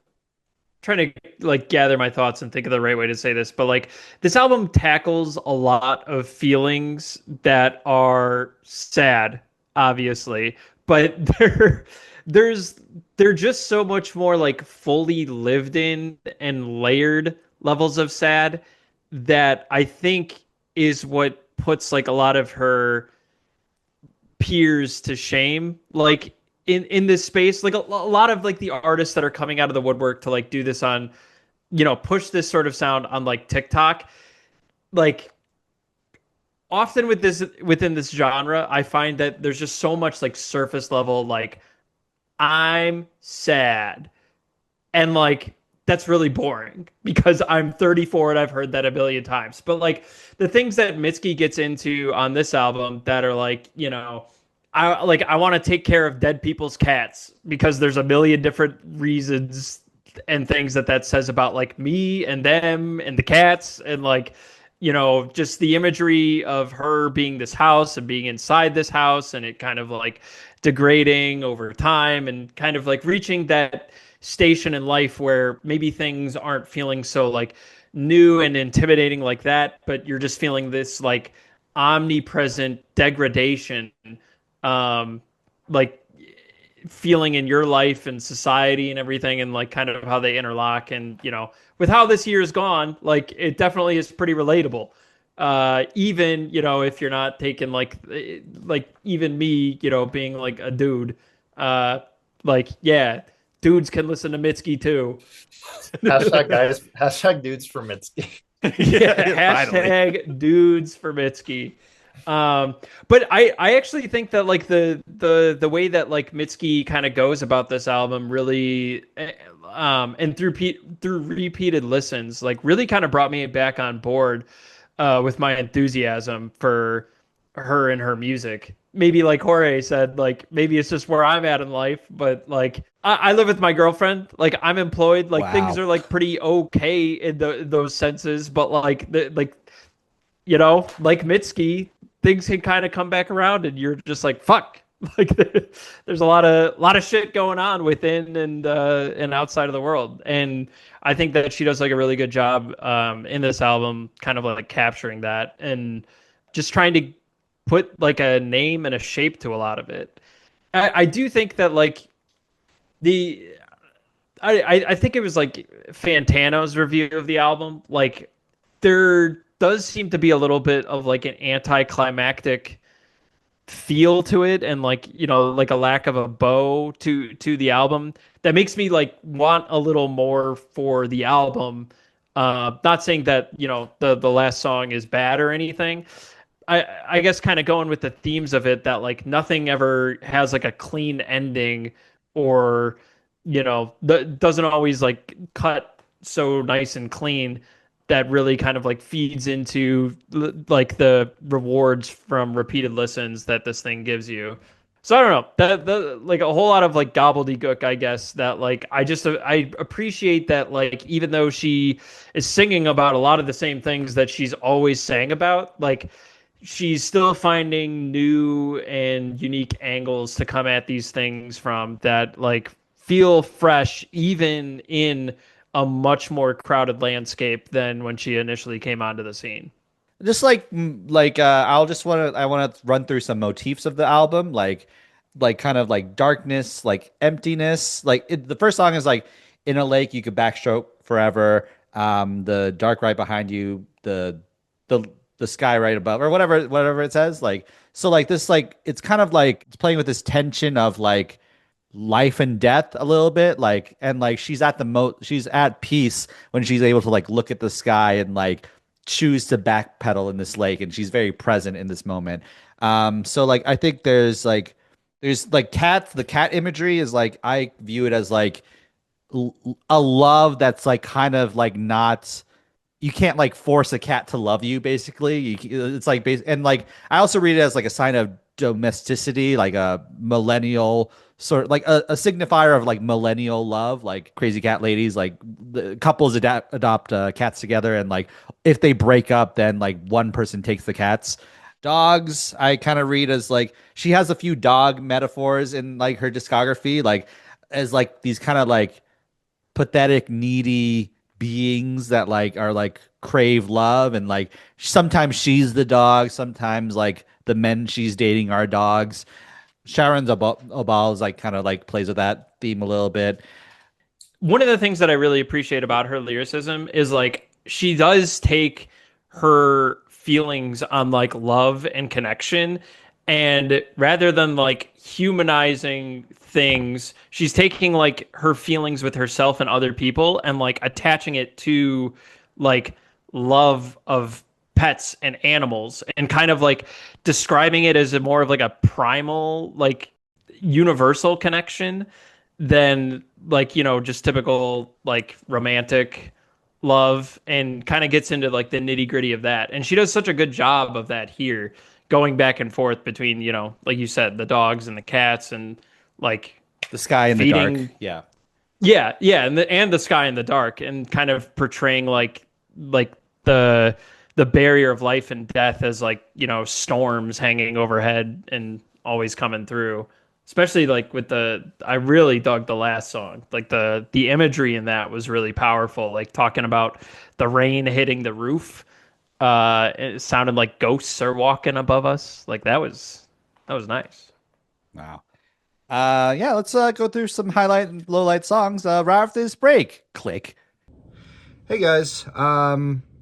trying to like gather my thoughts and think of the right way to say this, but like this album tackles a lot of feelings that are sad, obviously, but they're just so much more like fully lived in and layered levels of sad that I think is what puts like a lot of her peers to shame, like in this space. Like a lot of like the artists that are coming out of the woodwork to like do this on, push this sort of sound on like TikTok, like often within this genre, I find that there's just so much like surface level, like I'm sad, and like that's really boring because I'm 34 and I've heard that a billion times. But like the things that Mitski gets into on this album that are like, I want to take care of dead people's cats because there's a million different reasons and things that says about like me and them and the cats, and like, just the imagery of her being this house and being inside this house and it kind of like degrading over time and kind of like reaching that station in life where maybe things aren't feeling so like new and intimidating like that, but you're just feeling this like omnipresent degradation, like feeling in your life and society and everything, and like kind of how they interlock. And with how this year is gone, like it definitely is pretty relatable, even if you're not taking like even me, being like a dude, like yeah, dudes can listen to Mitski too. Hashtag guys, hashtag dudes for Mitski. Yeah, hashtag dudes for Mitski. But I actually think that like the way that like Mitski kind of goes about this album really, and through repeated listens, like really kind of brought me back on board with my enthusiasm for her and her music. Maybe like Jorge said, like maybe it's just where I'm at in life, but like I live with my girlfriend, like I'm employed, like things Wow. are like pretty okay in those senses, but like like you know, like Mitski, things can kind of come back around, and you're just like, fuck. Like there's a lot of shit going on within and outside of the world, and I think that she does like a really good job in this album, kind of like capturing that and just trying to put like a name and a shape to a lot of it. I do think that like the I think it was like Fantano's review of the album. Like there does seem to be a little bit of like an anticlimactic feel to it, and like you know like a lack of a bow to the album that makes me like want a little more for the album. Not saying that you know the last song is bad or anything. I guess kind of going with the themes of it, that like nothing ever has like a clean ending, or you know doesn't always like cut so nice and clean, that really kind of like feeds into like the rewards from repeated listens that this thing gives you. So I don't know, that the like a whole lot of like gobbledygook, I guess, that like I appreciate that, like even though she is singing about a lot of the same things that she's always sang about, like she's still finding new and unique angles to come at these things from, that like feel fresh even in a much more crowded landscape than when she initially came onto the scene. Just I want to run through some motifs of the album, like kind of like darkness, like emptiness. The first song is like in a lake you could backstroke forever. The dark right behind you, the the sky right above, or whatever it says. Like so, like this, like it's kind of like it's playing with this tension of like life and death a little bit, like, and like she's at peace when she's able to like look at the sky and like choose to backpedal in this lake, and she's very present in this moment. So like I think there's like cats, the cat imagery is like, I view it as like a love that's like kind of like not, you can't like force a cat to love you, basically. It's like and like I also read it as like a sign of domesticity, like a millennial sort of like a signifier of like millennial love, like crazy cat ladies, like the couples adopt cats together, and like if they break up, then like one person takes the cats. Dogs, I kind of read as like she has a few dog metaphors in like her discography, like as like these kind of like pathetic, needy beings that like are like crave love, and like sometimes she's the dog, sometimes like the men she's dating are dogs. Sharon's Obal is like kind of like plays with that theme a little bit. One of the things that I really appreciate about her lyricism is like she does take her feelings on like love and connection, and rather than like humanizing things, she's taking like her feelings with herself and other people and like attaching it to like love of pets and animals, and kind of like describing it as a more of like a primal, like universal connection than like you know just typical like romantic love, and kind of gets into like the nitty gritty of that. And she does such a good job of that here, going back and forth between, you know, like you said, the dogs and the cats, and like The sky in the feeding, dark. Yeah. yeah, and the sky in the dark, and kind of portraying like the barrier of life and death as like you know storms hanging overhead and always coming through. Especially like with I really dug the last song. Like the imagery in that was really powerful. Like talking about the rain hitting the roof. It sounded like ghosts are walking above us. Like that was nice. Wow. Yeah, let's go through some highlight and low light songs right after this break. Click. Hey guys,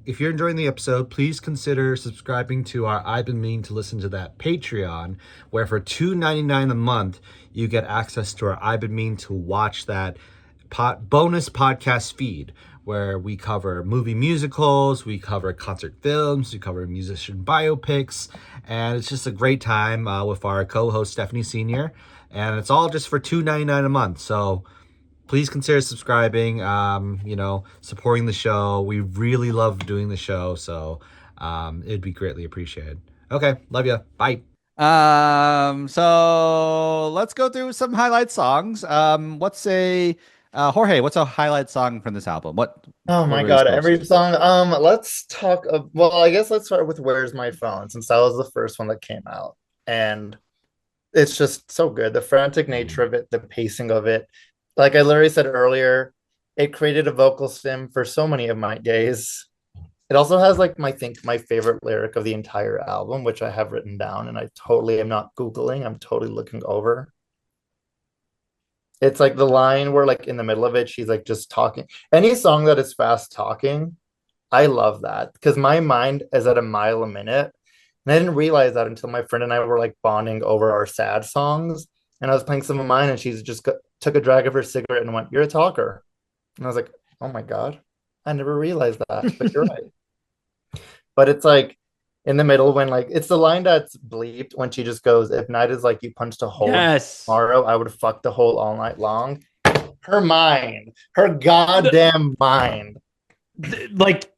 if you're enjoying the episode, please consider subscribing to our I've Been Meaning to Listen to That Patreon, where for $2.99 a month, you get access to our I've Been Meaning to Watch That bonus podcast feed, where we cover movie musicals, we cover concert films, we cover musician biopics, and it's just a great time with our co-host Stephanie Senior, and it's all just for $2.99 a month. So please consider subscribing, supporting the show. We really love doing the show, so it'd be greatly appreciated. Okay, love you. Bye. So let's go through some highlight songs. What's a Jorge, what's a highlight song from this album? Oh What my really God, spoke to every you? song. Let's talk well, I guess let's start with Where's My Phone, since that was the first one that came out. And it's just so good. The frantic nature of it, the pacing of it. Like I literally said earlier, it created a vocal stim for so many of my days. It also has like my favorite lyric of the entire album, which I have written down, and I totally am not Googling, I'm totally looking over. It's like the line where like in the middle of it, she's like just talking. Any song that is fast talking, I love that because my mind is at a mile a minute. And I didn't realize that until my friend and I were like bonding over our sad songs. And I was playing some of mine, and took a drag of her cigarette and went, "You're a talker." And I was like, "Oh my God, I never realized that." But you're right. But it's like in the middle when like it's the line that's bleeped when she just goes, "If night is like you punched a hole in Yes. tomorrow, I would fuck the hole all night long." Her mind, her goddamn mind. Like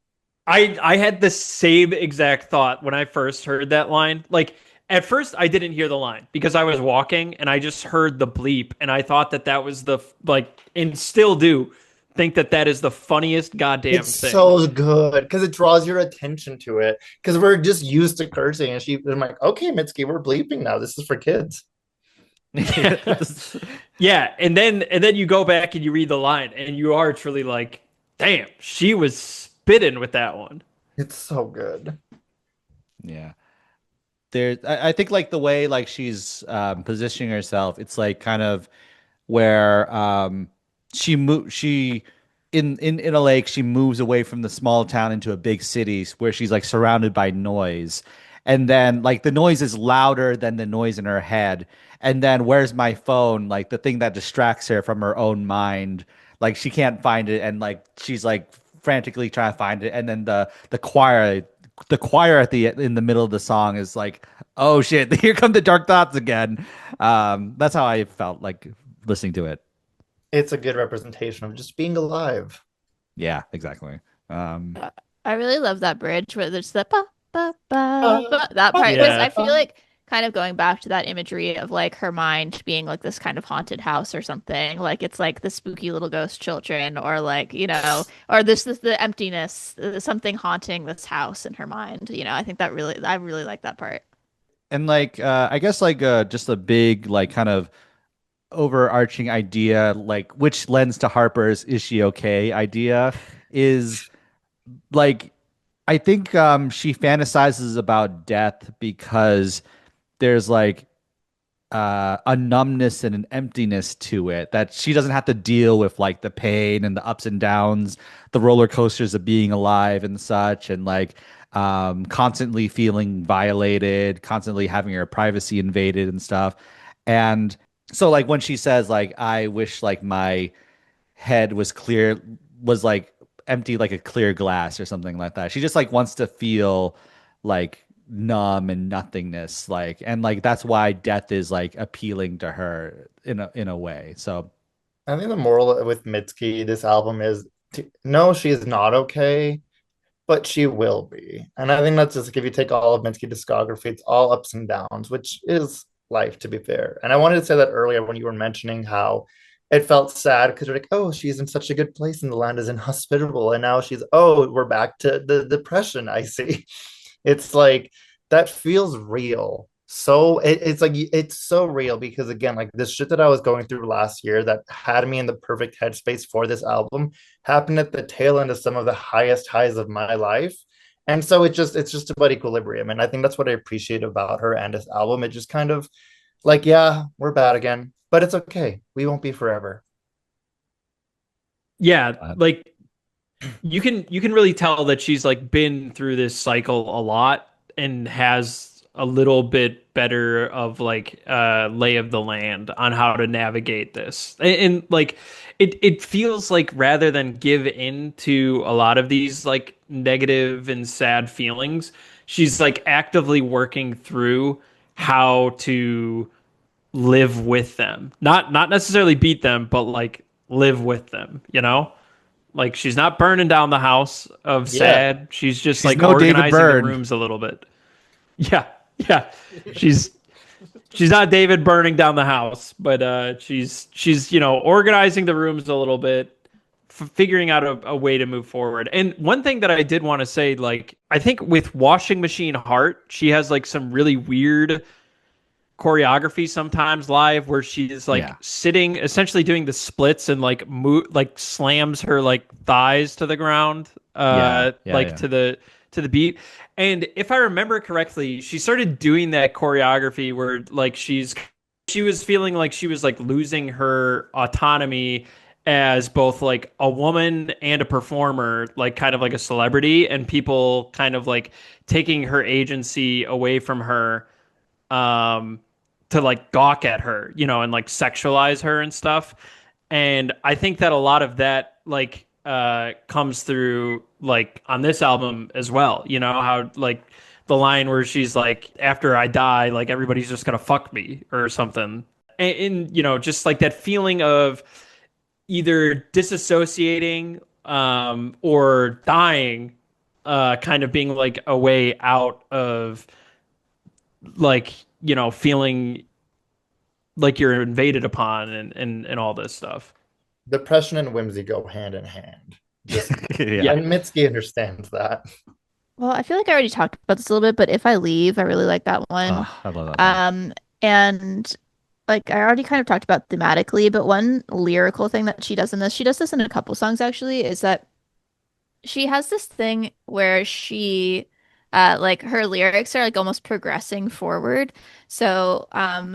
I had the same exact thought when I first heard that line. Like at first I didn't hear the line because I was walking and I just heard the bleep and I thought that that was the like and still do think that that is the funniest goddamn It's thing. so good because it draws your attention to it because we're just used to cursing. And I'm like, "Okay, Mitski, we're bleeping now. This is for kids." Yeah, and then you go back and you read the line and you are truly like, damn, she was spitting with that one. It's so good. Yeah. I think like the way like she's positioning herself, it's like kind of where she in a lake, she moves away from the small town into a big city where she's like surrounded by noise. And then like the noise is louder than the noise in her head. And then where's my phone? Like the thing that distracts her from her own mind. Like she can't find it, and like she's like frantically trying to find it. And then the choir at the in the middle of the song is like, oh shit, here come the dark thoughts again. That's how I felt like listening to it. It's a good representation of just being alive. Yeah, exactly. Um, I really love that bridge where there's the ba ba ba, Uh, ba, that part because Yeah. I feel like kind of going back to that imagery of like her mind being like this kind of haunted house or something. Like it's like the spooky little ghost children, or like or this the emptiness, something haunting this house in her mind. I think I really like that part. and like I guess like just a big like kind of overarching idea, like which lends to Harper's "Is she okay?" idea is like I think she fantasizes about death because there's like a numbness and an emptiness to it that she doesn't have to deal with like the pain and the ups and downs, the roller coasters of being alive and such, and like constantly feeling violated, constantly having her privacy invaded and stuff. And so like when she says like I wish like my head was clear, was like empty like a clear glass or something like that. She just like wants to feel like numb and nothingness, like, and like that's why death is like appealing to her in a way. So I think the moral with Mitski, this album is no, she is not okay, but she will be. And I think that's just like if you take all of Mitski discography, it's all ups and downs, which is life, to be fair. And I wanted to say that earlier when you were mentioning how it felt sad because you're like, "Oh, she's in such a good place and the land is inhospitable." And now oh, we're back to the depression. I see. It's like that feels real. So it's like it's so real because again, like this shit that I was going through last year that had me in the perfect headspace for this album happened at the tail end of some of the highest highs of my life. And so it's just about equilibrium. And I think that's what I appreciate about her and this album. It just kind of like, yeah, we're bad again, but it's okay. We won't be forever. Yeah, uh, like you can really tell that she's like been through this cycle a lot and has a little bit better of like lay of the land on how to navigate this. And like it feels like rather than give in to a lot of these like negative and sad feelings, she's like actively working through how to live with them. Not necessarily beat them, but like live with them, you know? Like she's not burning down the house of Yeah. sad. She's just she's like no David organizing the Byrne. rooms a little bit. Yeah. Yeah, she's not David burning down the house, but she's organizing the rooms a little bit, figuring out a way to move forward. And one thing that I did want to say, like, I think with Washing Machine Heart, she has like some really weird choreography sometimes live where she's like sitting, essentially doing the splits and like slams her like thighs to the ground, to the beat. And if I remember correctly, she started doing that choreography where like she was feeling like she was like losing her autonomy as both like a woman and a performer, like kind of like a celebrity, and people kind of like taking her agency away from her, to like gawk at her, and like sexualize her and stuff. And I think that a lot of that like comes through like on this album as well. How like the line where she's like, after I die, like everybody's just gonna fuck me or something. And just like that feeling of either disassociating or dying, kind of being like a way out of like feeling like you're invaded upon and all this stuff. Depression and whimsy go hand in hand. Yeah. And Mitski understands that. Well, I feel like I already talked about this a little bit, but If I Leave, I really like that one. Oh, I love that song. And like I already kind of talked about thematically, but one lyrical thing that she does in this, she does this in a couple songs actually, is that she has this thing where she like her lyrics are like almost progressing forward. So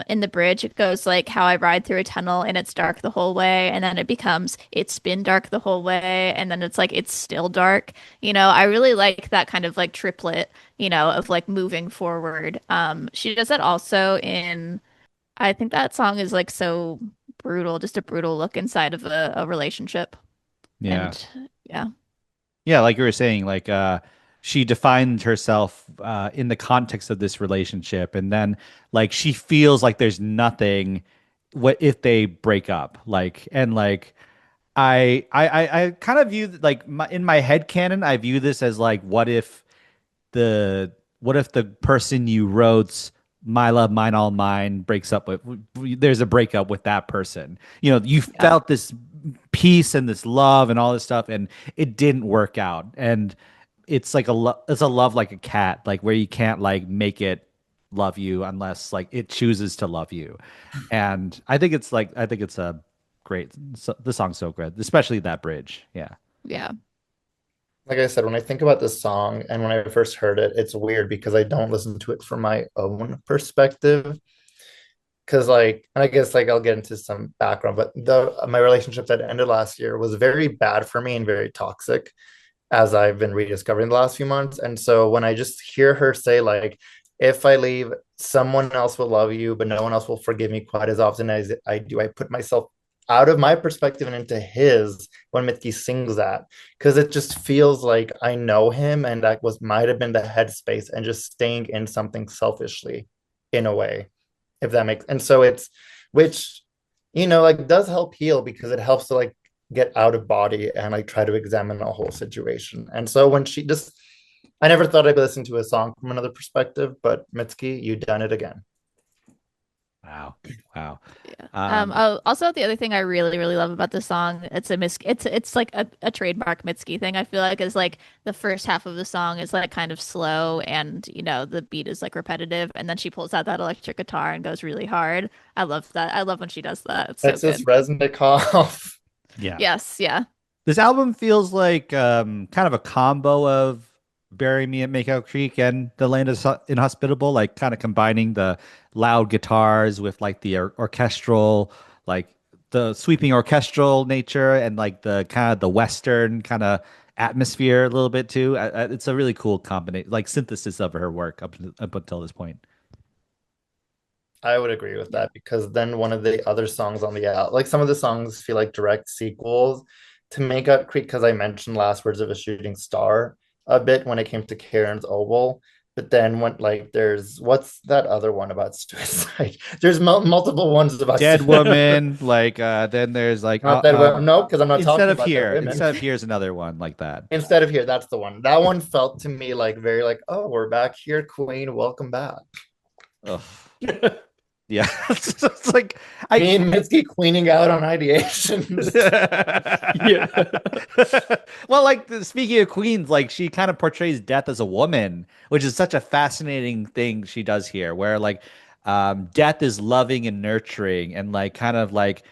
in the bridge it goes like, how I ride through a tunnel and it's dark the whole way, and then it becomes it's been dark the whole way, and then it's like it's still dark. I really like that kind of like triplet, of like moving forward. She does that also in, I think that song is like so brutal, just a brutal look inside of a relationship. Yeah. And yeah. Yeah, like you were saying, like she defined herself in the context of this relationship, and then like she feels like there's nothing what if they break up, like, and like I kind of view like in my head canon, I view this as like what if the person you wrote My Love Mine All Mine breaks up with, there's a breakup with that person, you felt this peace and this love and all this stuff, and it didn't work out. And it's like it's a love like a cat, like where you can't like make it love you unless like it chooses to love you. And I think it's a great, the song's so good, especially that bridge. Yeah. Yeah. Like I said, when I think about this song and when I first heard it, it's weird because I don't listen to it from my own perspective. Because like, and I guess like I'll get into some background, but my relationship that ended last year was very bad for me and very toxic, as I've been rediscovering the last few months. And so when I just hear her say like, if I leave, someone else will love you, but no one else will forgive me quite as often as I do. I put myself out of my perspective and into his when Mitski sings that, because it just feels like I know him, and that might have been the headspace and just staying in something selfishly in a way, if that makes. And so it's, which like does help heal, because it helps to like get out of body and like try to examine a whole situation. And so when she just, I never thought I'd listen to a song from another perspective, but Mitski, you done it again. Wow. Yeah. Also, the other thing I really, really love about this song, it's like a trademark Mitski thing. I feel like is like the first half of the song is like kind of slow, and the beat is like repetitive, and then she pulls out that electric guitar and goes really hard. I love that. I love when she does that. It's That's so this good. Reznikov. Yeah. Yes. Yeah. This album feels like kind of a combo of Bury Me at Makeout Creek and The Land is Inhospitable, like kind of combining the loud guitars with like the orchestral, like the sweeping orchestral nature, and like the kind of the Western kind of atmosphere a little bit too. It's a really cool combination, like synthesis of her work up until this point. I would agree with that, because then one of the other songs on the album, like some of the songs feel like direct sequels to Makeout Creek, because I mentioned Last Words of a Shooting Star a bit when it came to Karen's Oval. But then when like there's, what's that other one about suicide? There's multiple ones about Dead suicide. Woman, like then there's like Not that no, because I'm not talking about Dead Women. Instead of Here's another one like that. Instead of Here, that's the one. That one felt to me like very like, oh, we're back here, Queen, welcome back. Ugh. Yeah. It's like Me and Mitski queening out on ideations. Yeah. Well, like speaking of queens, like she kind of portrays death as a woman, which is such a fascinating thing she does here, where like death is loving and nurturing, and like kind of like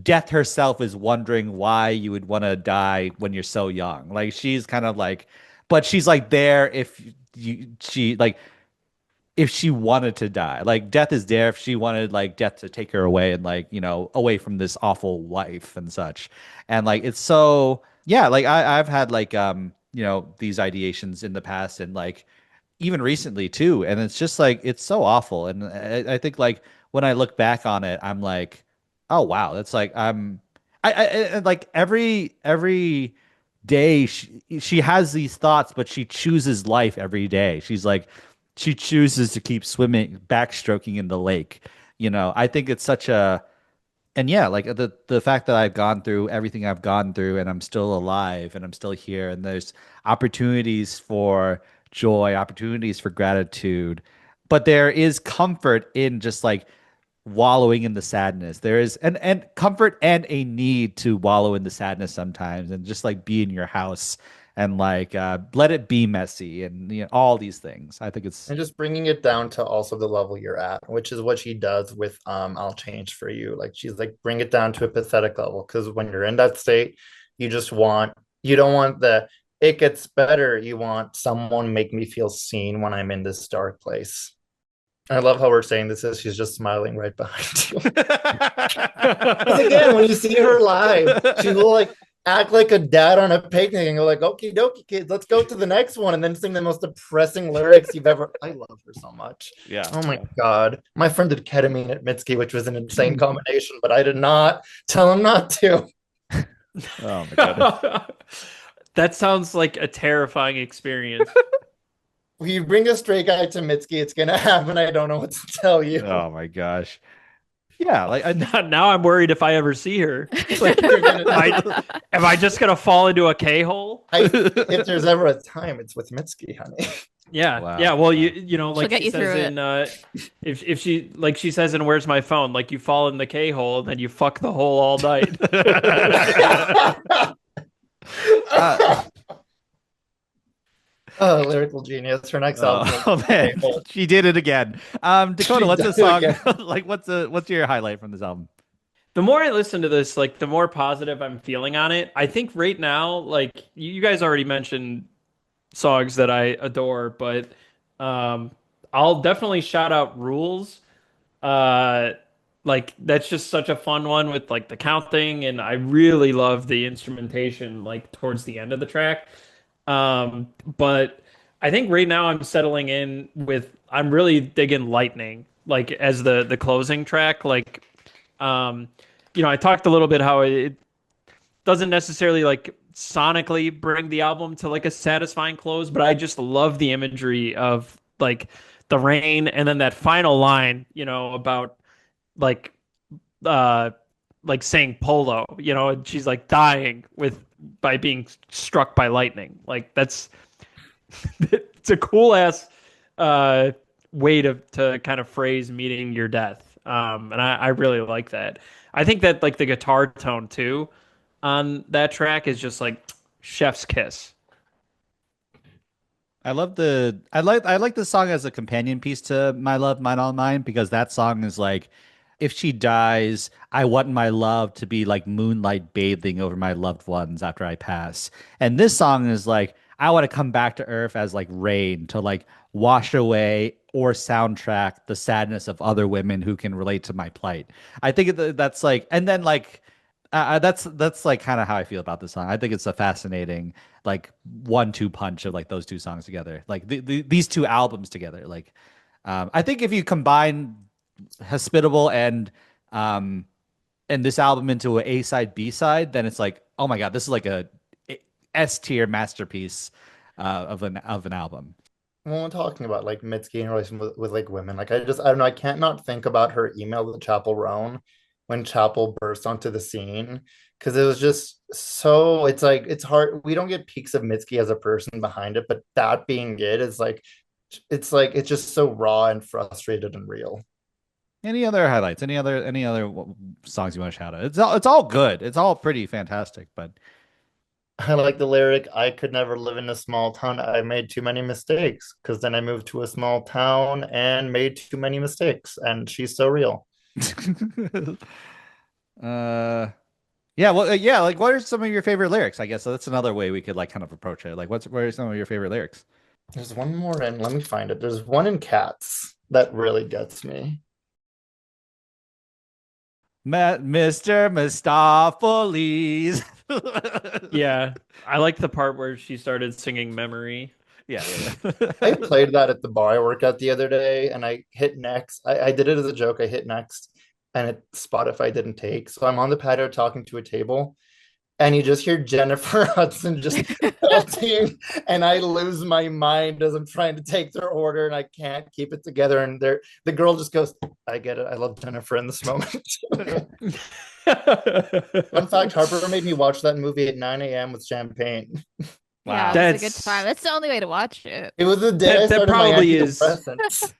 death herself is wondering why you would want to die when you're so young. Like she's kind of like, but she's like there if she like if she wanted to die. Like death is there if she wanted like death to take her away and like, away from this awful life and such. And like it's so yeah, like I've had like these ideations in the past and like even recently too. And it's just like it's so awful. And I think like when I look back on it, I'm like, oh wow, that's like like every day she has these thoughts, but she chooses life every day. She's like she chooses to keep swimming, backstroking in the lake. I think it's such a and yeah, like the fact that I've gone through everything I've gone through and I'm still alive and I'm still here and there's opportunities for joy, opportunities for gratitude, but there is comfort in just like wallowing in the sadness. There is and comfort and a need to wallow in the sadness sometimes and just like be in your house and like let it be messy and all these things. I think it's And just bringing it down to also the level you're at, which is what she does with I'll change for you. Like she's like, bring it down to a pathetic level. Because when you're in that state, you don't want the it gets better. You want someone make me feel seen when I'm in this dark place. I love how we're saying this is she's just smiling right behind you. Again, when you see her live, she will like act like a dad on a picnic and go like, "Okie dokie, kids, let's go to the next one," and then sing the most depressing lyrics you've ever. I love her so much. yeah. Oh my god, my friend did ketamine at Mitski, which was an insane combination, but I did not tell him not to. Oh my god. That sounds like a terrifying experience. When you bring a straight guy to Mitski, it's gonna happen. I don't know what to tell you. Oh my gosh. Yeah, like Now I'm worried if I ever see her. Like, am I just gonna fall into a K-hole? If there's ever a time, it's with Mitski, honey. Yeah, Wow. yeah. Well, you know, like get she you through says in if she like she says in "Where's My Phone?" Like you fall in the K-hole, then you fuck the hole all night. Oh, lyrical genius. Her next album. Oh man, she did it again. Dakota, what's the song? again. Like, what's your highlight from this album? The more I listen to this, like the more positive I'm feeling on it. I think right now, like you guys already mentioned songs that I adore, but I'll definitely shout out "Rules." Like that's just such a fun one with like the count thing, and I really love the instrumentation like towards the end of the track. But I think right now I'm settling in with I'm really digging Lightning like as the closing track. Like I talked a little bit how it doesn't necessarily like sonically bring the album to like a satisfying close, but I just love the imagery of like the rain and then that final line, about like like saying polo, and she's like dying by being struck by lightning. Like that's it's a cool ass way to kind of phrase meeting your death. And I really like that. I think that like the guitar tone too on that track is just like chef's kiss. I like the song as a companion piece to My Love, Mine All Mine, because that song is like, if she dies, I want my love to be like moonlight bathing over my loved ones after I pass. And this song is like, I want to come back to earth as like rain to like wash away or soundtrack the sadness of other women who can relate to my plight. I think that's like, and then like, that's like kind of how I feel about this song. I think it's a fascinating like 1-2 punch of like those two songs together, like these two albums together. Like, I think if you combine Hospitable and this album into an A side B side, then it's like, oh my god, this is like a S tier masterpiece of an album. When we're talking about like Mitski and relation with like women, like I don't know, I can't not think about her email to Chapel Roan when Chapel burst onto the scene, because it was just so, it's like it's hard, we don't get peaks of Mitski as a person behind it, but that being it is like It's like it's just so raw and frustrated and real. Any other highlights? Any other songs you want to shout out? It's all good. It's all pretty fantastic. But I like the lyric, I could never live in a small town. I made too many mistakes because then I moved to a small town and made too many mistakes. And she's so real. uh, yeah. Well, yeah. Like, what are some of your favorite lyrics? I guess so that's another way we could like kind of approach it. Like, what are some of your favorite lyrics? There's one more in, let me find it. There's one in Cats that really gets me. Mr. Mistopheles. Yeah, I like the part where she started singing "Memory." Yeah. I played that at the bar I work at the other day and I hit next. I did it as a joke. I hit next and Spotify didn't take. So I'm on the patio talking to a table and you just hear Jennifer Hudson just belting, and I lose my mind as I'm trying to take their order and I can't keep it together. And the girl just goes, I get it. I love Jennifer in this moment. Fun fact, Harper made me watch that movie at 9 a.m. with champagne. Yeah, Wow. it was a good time. That's the only way to watch it. It was the day I That started my probably is. antidepressants.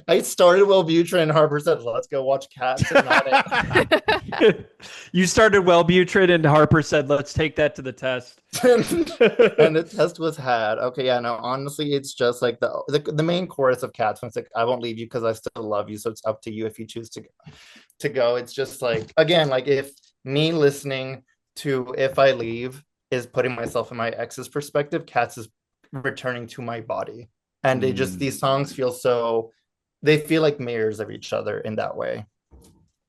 I started Wellbutrin and Harper said, let's go watch Cats at 9 a.m. You started Wellbutrin, and Harper said, "Let's take that to the test." And the test was had. Okay, yeah, no, honestly, it's just like the main chorus of Cats when it's like, I won't leave you because I still love you, so it's up to you if you choose to go. It's just like, again, like if me listening to If I Leave is putting myself in my ex's perspective, Cats is returning to my body. And they just, these songs feel so, they feel like mirrors of each other in that way.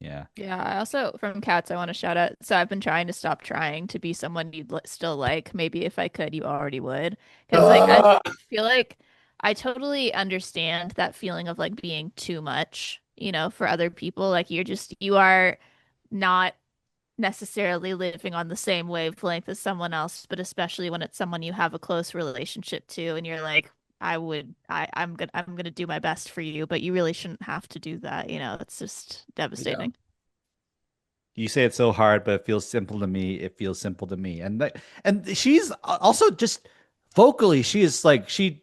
Yeah. Yeah, I also from Cats, I want to shout out. So I've been trying to stop trying to be someone you'd still like. Maybe if I could, you already would. Because like I feel like I totally understand that feeling of like being too much, for other people. Like you are not necessarily living on the same wavelength as someone else, but especially when it's someone you have a close relationship to, and you're like, I'm gonna do my best for you, but you really shouldn't have to do that. It's just devastating. You say it's so hard, but it feels simple to me. It feels simple to me. And she's also just vocally, she is like she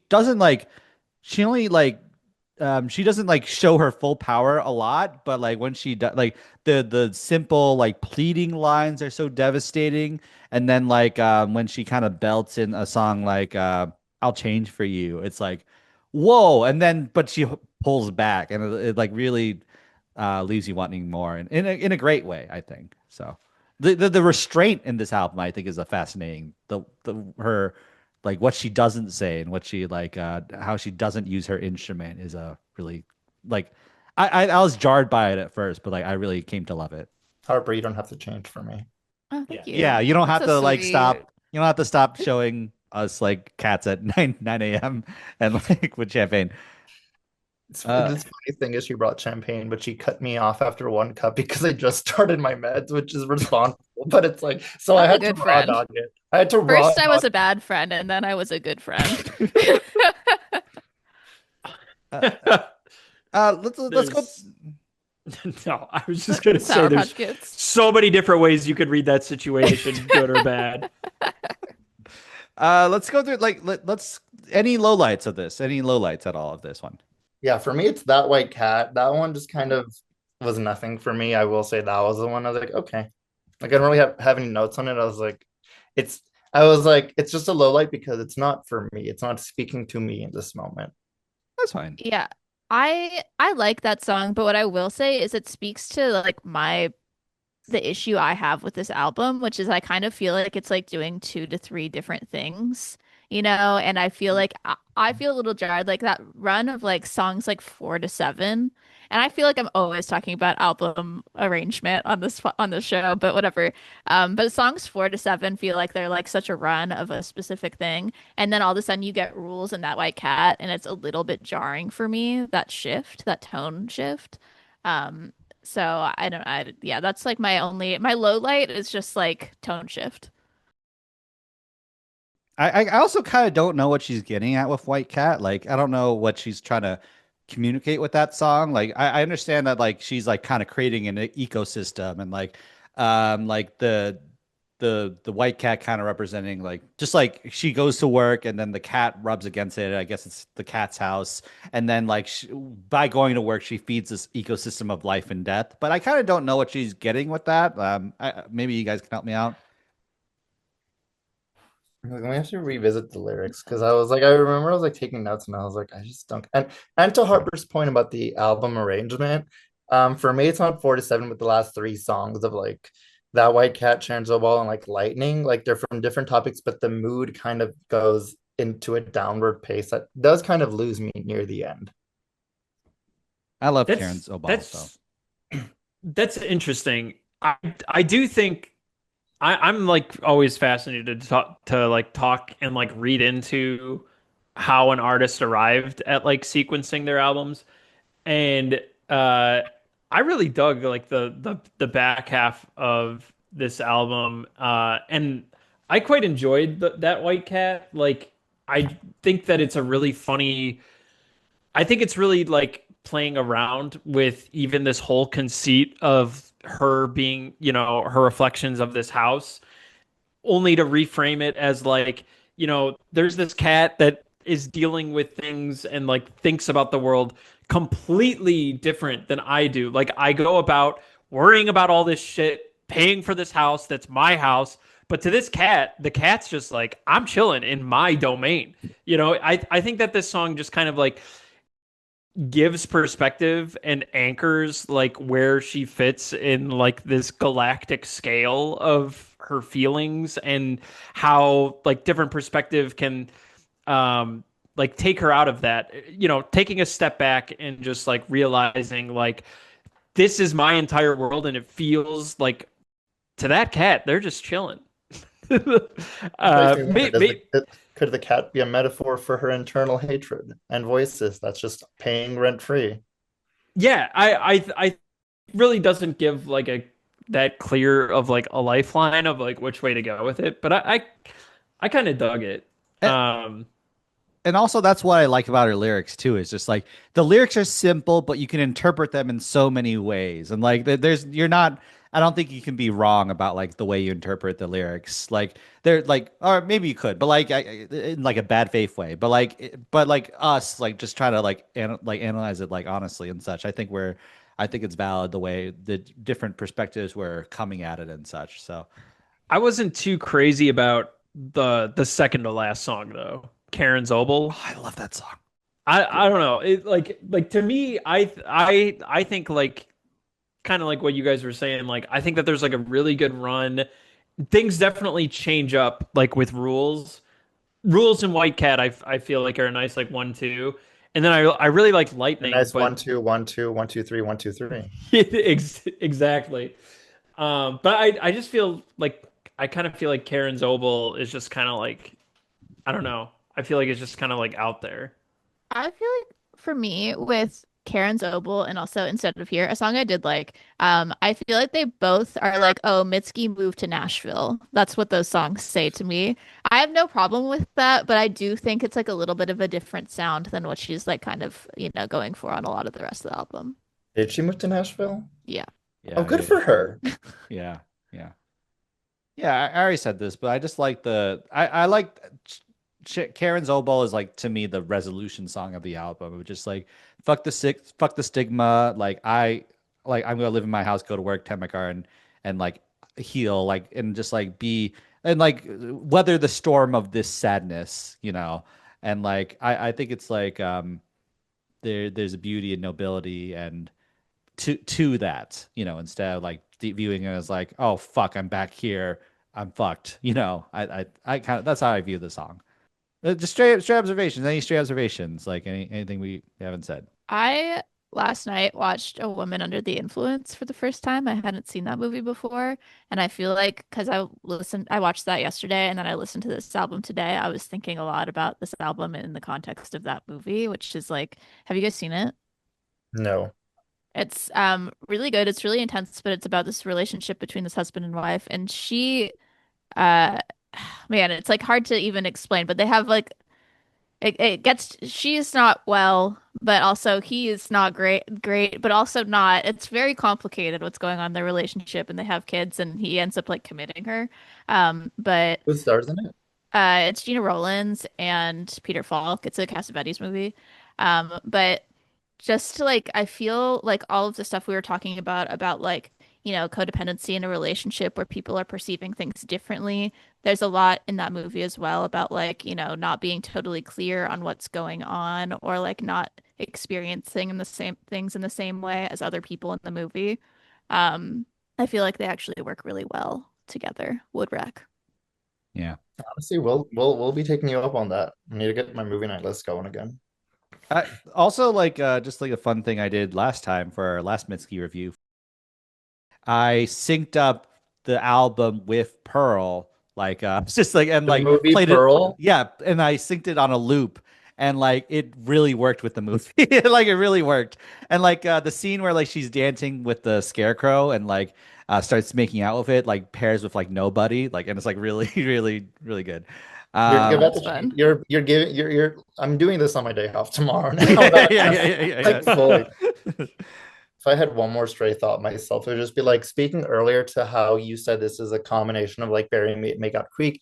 only she doesn't like show her full power a lot, but like when she does, like the simple like pleading lines are so devastating. And then like when she kind of belts in a song like I'll change for you, it's like whoa. And then but she pulls back, and it like really leaves you wanting more, and in a great way, I think. So the restraint in this album, I think, is a fascinating her like what she doesn't say and what she like how she doesn't use her instrument is a really like I was jarred by it at first, but like I really came to love it. Harper, you don't have to change for me. Oh, thank you. Yeah, you don't have That's to so like sweet. stop. You don't have to stop showing us like Cats at 9 a.m. and like with champagne. This funny thing is she brought champagne, but she cut me off after one cup because I just started my meds, which is responsible. But it's like, so I I'm a had to good raw friend. dog it. I had to raw First, I was dog a bad friend, and then I was a good friend. Let's go. No, I was just gonna say Sour there's Patch Kids. so many different ways you could read that situation, good or bad. Let's go through like let's any lowlights of this. Any lowlights at all of this one? Yeah, for me, it's That White Cat. That one just kind of was nothing for me. I will say that was the one I was like, okay. Like I don't really have any notes on it. It's I was like, it's just a low light because it's not for me. It's not speaking to me in this moment. That's fine. Yeah. I like that song, but what I will say is it speaks to like the issue I have with this album, which is I kind of feel like it's like doing 2 to 3 different things, and I feel like I feel a little jarred, like that run of like songs like 4 to 7. And I feel like I'm always talking about album arrangement on this show, but whatever. But songs 4 to 7 feel like they're like such a run of a specific thing, and then all of a sudden you get Rules and That White Cat, and it's a little bit jarring for me, that tone shift. So yeah, that's like my low light is just like tone shift. I also kind of don't know what she's getting at with White Cat. Like I don't know what she's trying to communicate with that song. Like I understand that like she's like kind of creating an ecosystem and like the the white cat kind of representing like just like she goes to work and then the cat rubs against it. I guess it's the cat's house, and then like by going to work, she feeds this ecosystem of life and death. But I kind of don't know what she's getting with that. Maybe you guys can help me out. Like, let me have to revisit the lyrics because I was like, I remember I was like taking notes and I was like, I just don't. And to Harper's point about the album arrangement, for me it's not 4 to 7, but the last three songs of like that White Cat, Chanzo Ball, and like Lightning, like they're from different topics, but the mood kind of goes into a downward pace that does kind of lose me near the end. I love That's Karen's Obama. So. that's interesting. I do think I'm like always fascinated to like talk and like read into how an artist arrived at like sequencing their albums. And I really dug like the back half of this album. And I quite enjoyed that White Cat. Like I think that it's a really funny I think it's really like playing around with even this whole conceit of her being, her reflections of this house, only to reframe it as like, there's this cat that is dealing with things and like thinks about the world completely different than I do. Like I go about worrying about all this shit, paying for this house that's my house. But to this cat, the cat's just like, I'm chilling in my domain. I think that this song just kind of like gives perspective and anchors like where she fits in like this galactic scale of her feelings and how like different perspective can like take her out of that, taking a step back and just like realizing like this is my entire world and it feels like to that cat they're just chilling. Makes me wonder, Maybe, could the cat be a metaphor for her internal hatred and voices that's just paying rent free? yeah, I really doesn't give like a that clear of like a lifeline of like which way to go with it, but I kind of dug it. And, Um, and also that's what I like about her lyrics too, is just like the lyrics are simple, but you can interpret them in so many ways. And like there's you're not I don't think you can be wrong about like the way you interpret the lyrics. Like they're like, or maybe you could, but like in like a bad faith way. But like us, like just try to like like analyze it like honestly and such. I think it's valid the way the different perspectives were coming at it and such. So I wasn't too crazy about the second to last song though, Karen's Obel. I love that song. I don't know. It like to me, I think like kind of like what you guys were saying. Like I think that there's like a really good run. Things definitely change up like with rules. Rules and White Cat, I feel like are a nice like 1-2. And then I really like A Lightning, nice but 1 2 1 2 1 2 3 1 2 3. exactly. But I just feel like I kind of feel like Karen's Obel is just kind of like I don't know. I feel like it's just kind of like out there. I feel like for me with Karen's Obel and also Instead of Here, a song I did like, I feel like they both are like, oh, Mitski moved to Nashville. That's what those songs say to me. I have no problem with that, but I do think it's like a little bit of a different sound than what she's like kind of, going for on a lot of the rest of the album. Did she move to Nashville? Yeah. Oh, Yeah, good yeah, for her. yeah, yeah. Yeah, I already said this, but I just like I like Karen's Obol is like to me the resolution song of the album. It was just like fuck the stigma. I'm gonna live in my house, go to work, tend my car, and like heal, like and just like be and like weather the storm of this sadness, And like I think it's like there's a beauty and nobility and to that, instead of like viewing it as like, oh fuck, I'm back here, I'm fucked. I kind of that's how I view the song. Just straight observations. Any stray observations? Like anything we haven't said? I last night watched A Woman Under the Influence for the first time. I hadn't seen that movie before, and I feel like because I watched that yesterday, and then I listened to this album today. I was thinking a lot about this album in the context of that movie, which is like, have you guys seen it? No. It's really good. It's really intense, but it's about this relationship between this husband and wife, and she uh man, it's like hard to even explain, but they have like it gets she's not well, but also he is not great, but also not. It's very complicated what's going on in their relationship, and they have kids, and he ends up like committing her. But Who stars in it? it's Gina Rollins and Peter Falk. It's a Cassavetes movie. But just to like, I feel like all of the stuff we were talking about like, codependency in a relationship where people are perceiving things differently. There's a lot in that movie as well about like, not being totally clear on what's going on or like not experiencing the same things in the same way as other people in the movie. I feel like they actually work really well together. Woodwreck. Yeah. Honestly, we'll be taking you up on that. I need to get my movie night list going again. Also, like, just like a fun thing I did last time for our last Mitski review, I synced up the album with Pearl, like, it's just like, and The like movie played Pearl? it, yeah, and I synced it on a loop, and like it really worked with the movie, like it really worked, and like the scene where like she's dancing with the scarecrow and like starts making out with it, like pairs with like Nobody, like, and it's like really, really, really good. You're about That's to fun. you're giving you're I'm doing this on my day off tomorrow now. Yeah, yeah, yeah, yeah, Like yeah. fully. If I had one more stray thought myself, it would just be like speaking earlier to how you said this is a combination of like Barry Makeout Creek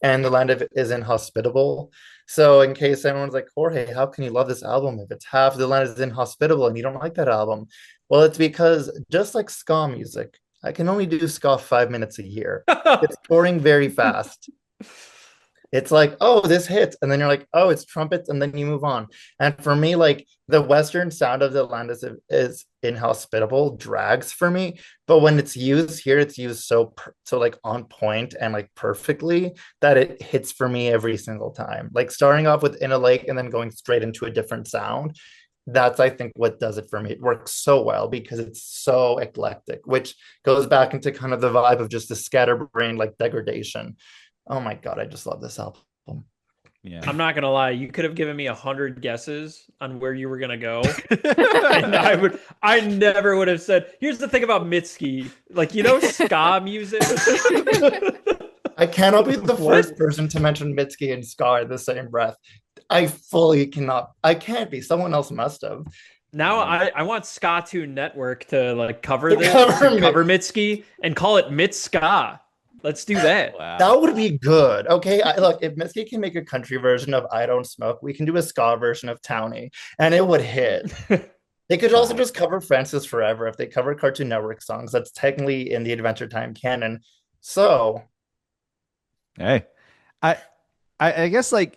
and The Land of is Inhospitable. So in case anyone's like, Jorge, how can you love this album if it's half The Land is Inhospitable and you don't like that album? Well, it's because just like ska music, I can only do ska 5 minutes a year. It's boring very fast. It's like, oh, this hits, and then you're like, oh, it's trumpets, and then you move on. And for me, like the Western sound of the land is inhospitable, drags for me. But when it's used here, it's used so like on point and like perfectly that it hits for me every single time. Like starting off with In a Lake and then going straight into a different sound. That's I think what does it for me. It works so well because it's so eclectic, which goes back into kind of the vibe of just the scatterbrained like degradation. Oh my God, I just love this album. Yeah. I'm not gonna lie, you could have given me 100 guesses on where you were gonna go. And I never would have said, here's the thing about Mitski. Like, ska music. I cannot be the first person to mention Mitski and ska in the same breath. I fully cannot. I can't be. Someone else must have. Now I want Ska Tune Network to like cover this, cover Mitski, and call it Mitska. Let's do that. Wow. That would be good. Okay, look, if Mitski can make a country version of I Don't Smoke, we can do a ska version of Townie, and it would hit. They could also just cover Francis Forever if they cover Cartoon Network songs. That's technically in the Adventure Time canon. So, Hey, I guess like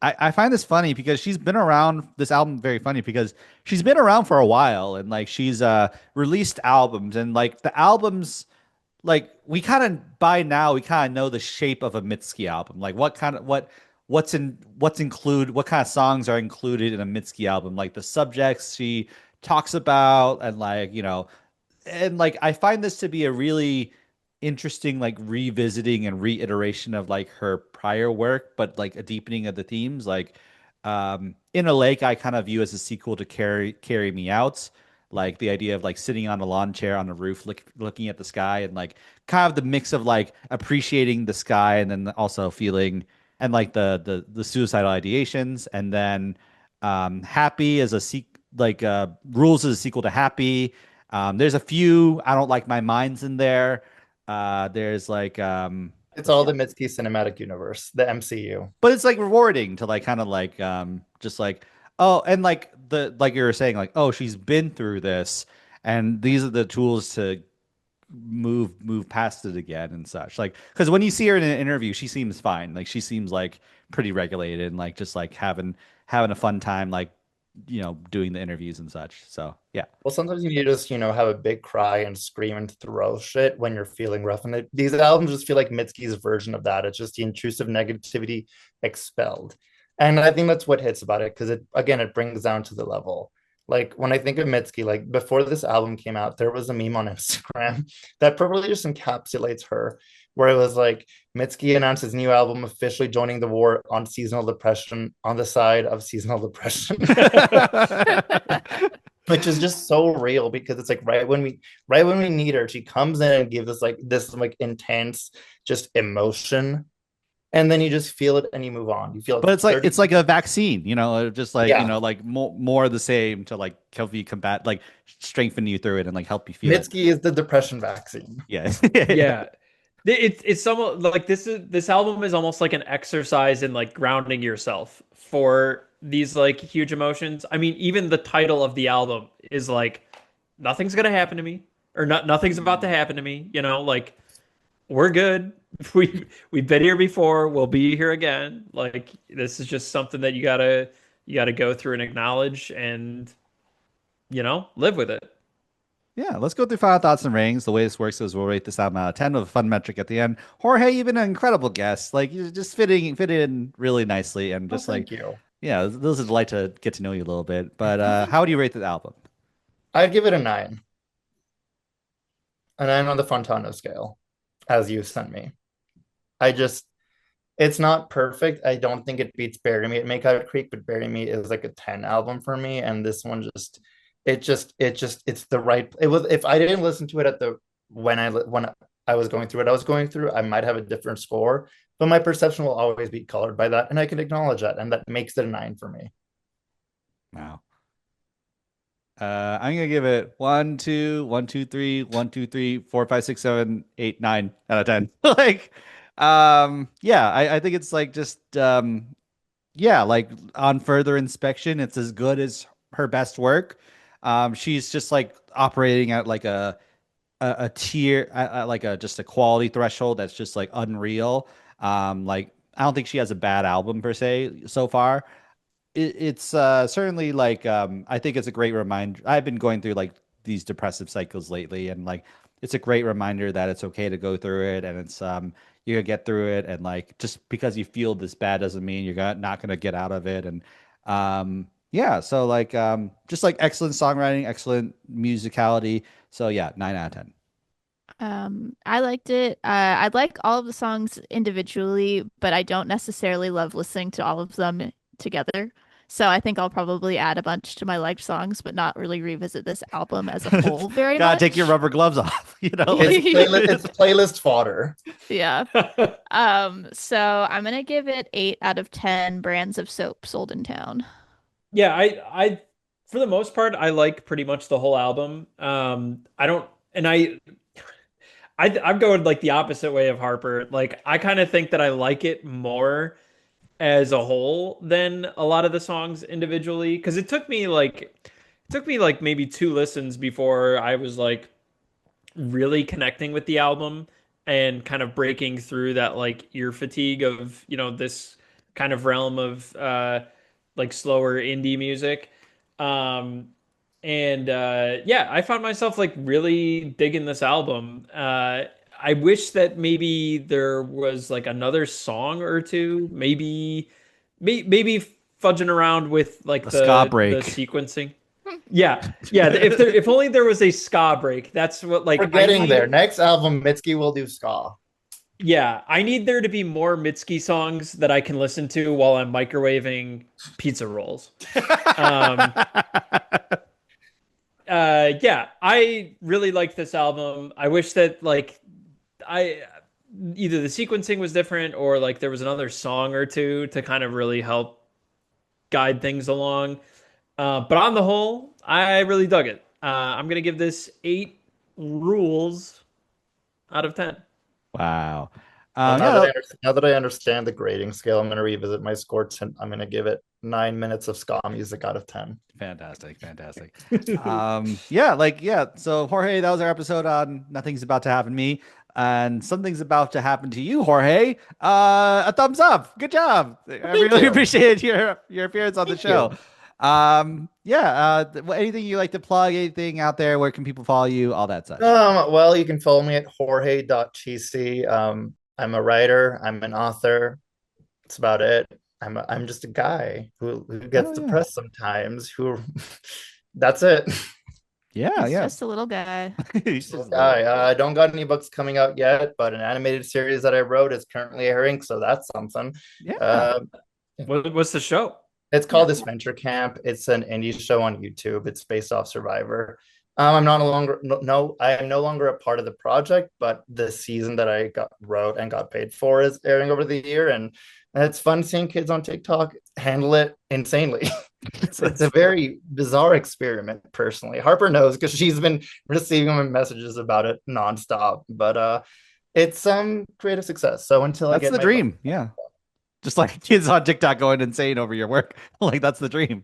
I find this funny because she's been around this album very funny because she's been around for a while and like she's released albums and like the albums like we kind of by now we kind of know the shape of a Mitski album. Like what kind of what kind of songs are included in a Mitski album, like the subjects she talks about and like, and like I find this to be a really interesting like revisiting and reiteration of like her prior work, but like a deepening of the themes. Like In a Lake, I kind of view as a sequel to Carry Me Out. Like the idea of like sitting on a lawn chair on the roof, looking at the sky, and like kind of the mix of like appreciating the sky and then also feeling and like the suicidal ideations, and then Happy as Rules is a sequel to Happy. There's a few I don't like my minds in there. There's like it's all the Mitski cinematic universe, the MCU. but it's like rewarding to like kind of like just like oh, and like like you were saying, like, oh, she's been through this, and these are the tools to move past it again and such. Like, because when you see her in an interview, she seems fine. Like she seems like pretty regulated and like just like having a fun time, like doing the interviews and such. So yeah. Well, sometimes you need to just, have a big cry and scream and throw shit when you're feeling rough. And these albums just feel like Mitski's version of that. It's just the intrusive negativity expelled. And I think that's what hits about it because it brings down to the level. Like when I think of Mitski, like before this album came out, there was a meme on Instagram that probably just encapsulates her, where it was like Mitski announced his new album, officially joining the war on seasonal depression on the side of seasonal depression. Which is just so real because it's like right when we need her, she comes in and gives us like this like intense just emotion. and then you just feel it and you move on. You feel it But it's for like 30 it's like a vaccine, just like Yeah. like more of the same to like help you combat, like strengthen you through it and like help you feel it. Mitski is the depression vaccine. Yeah. Yeah. It's somewhat like this album is almost like an exercise in like grounding yourself for these like huge emotions. I mean, even the title of the album is like nothing's gonna happen to me, or nothing's about to happen to me, like we're good. We've been here before, we'll be here again. Like this is just something that you gotta go through and acknowledge and live with it. Yeah, let's go through final thoughts and ratings. The way this works is we'll rate this album out of 10 with a fun metric at the end. Jorge, you've been an incredible guest. Like you just fit in really nicely and just Thank you. yeah, it was a delight to get to know you a little bit. But how would you rate the album? I'd give it a 9. A 9 on the Fontano scale, as you sent me. It's not perfect. I don't think it beats Bury Me at Makeout Creek, but Bury Me is like a 10 album for me. And this one it's the right, it was, if I didn't listen to it at the, when I was going through what I was going through, I might have a different score, but my perception will always be colored by that. And I can acknowledge that. And that makes it a 9 for me. Wow. I'm gonna give it 1, 2, 1, 2, 3, 1, 2, 3, 4, 5, 6, 7, 8, 9 out of 10. Like, yeah, I think it's like just, yeah, like on further inspection, it's as good as her best work. She's just like operating at like a tier, like just a quality threshold that's just like unreal. Like I don't think she has a bad album per se so far. It's certainly like I think it's a great reminder. I've been going through like these depressive cycles lately, and like it's a great reminder that it's okay to go through it, and it's you're gonna get through it, and like just because you feel this bad doesn't mean you're not gonna get out of it, and yeah, so like just like excellent songwriting, excellent musicality. So yeah, 9 out of 10. I liked it. I like all of the songs individually, but I don't necessarily love listening to all of them together. So I think I'll probably add a bunch to my liked songs, but not really revisit this album as a whole very Gotta much. take your rubber gloves off, It's playlist fodder. Yeah. So I'm gonna give it 8 out of 10 brands of soap sold in town. Yeah, I for the most part I like pretty much the whole album. I don't, and I'm going like the opposite way of Harper. Like I kind of think that I like it more as a whole than a lot of the songs individually, because it took me like maybe 2 listens before I was like really connecting with the album and kind of breaking through that like ear fatigue of this kind of realm of like slower indie music. um and yeah, I found myself like really digging this album. I wish that maybe there was like another song or two, maybe fudging around with like A ska the break. sequencing. Yeah. If only there was a ska break. That's what like We're getting there. Next album, Mitski will do ska. Yeah, I need there to be more Mitski songs that I can listen to while I'm microwaving pizza rolls. Um, yeah, I really like this album. I wish that like I either the sequencing was different or like there was another song or two to kind of really help guide things along. But on the whole, I really dug it. I'm gonna give this 8 rules out of 10. Wow. Well, Yeah, now that I understand the grading scale, I'm going to revisit my score. I'm going to give it 9 minutes of ska music out of 10. fantastic. Yeah, like yeah. So Jorge, that was our episode on Nothing's About to Happen to Me, and something's about to happen to you, Jorge. A thumbs up. Good job. I really you. appreciate your appearance on the Thank show. you. Yeah. Anything you like to plug? Anything out there? Where can people follow you? All that such. Well, you can follow me at jorge.chisi. I'm a writer. I'm an author. That's about it. I'm just a guy who gets Oh, yeah. depressed sometimes. That's it. Yeah, He's yeah. just a little guy. He's just a little- I don't got any books coming out yet, but an animated series that I wrote is currently airing, so that's something. Yeah. What's the show? It's called Adventure Camp. It's an indie show on YouTube. It's based off Survivor. I'm not no longer no, I am no longer a part of the project, but the season that I wrote and got paid for is airing over the year, and it's fun seeing kids on TikTok handle it insanely. It's a very bizarre experiment, personally. Harper knows because she's been receiving messages about it nonstop. But it's some creative success. So until I That's get the my dream. Yeah. Just like kids on TikTok going insane over your work. Like that's the dream.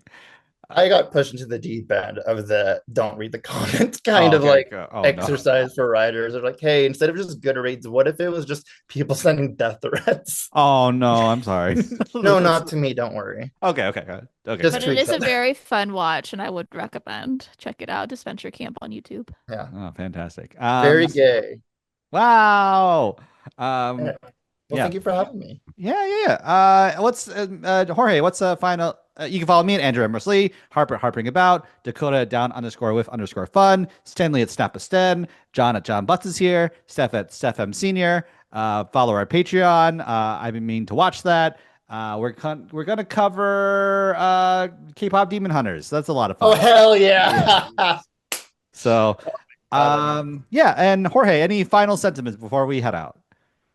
I got pushed into the deep end of the don't read the comments kind Oh, of okay. like Oh no. exercise for writers. They're like, hey, instead of just Goodreads, what if it was just people sending death threats? Oh no, I'm sorry. No, not to me. Don't worry. Okay, okay, okay. Okay. Just But Fair. it is a tweets. very fun watch, and I would recommend check it out. Adventure Camp on YouTube. Yeah. Oh, fantastic. Very gay. Wow. Yeah. Well, Yeah. thank you for having me. Yeah. What's Jorge? What's final? You can follow me at Andrew Emerson Lee, Harper Harpering About, Dakota down underscore with underscore fun, Stanley at Snap a Sten, John at John Butts is here, Steph at Steph M Senior. Follow our Patreon. I've been meaning to watch that. We're gonna cover K-pop Demon Hunters. That's a lot of Oh, fun. hell yeah. So, yeah. And Jorge, any final sentiments before we head out?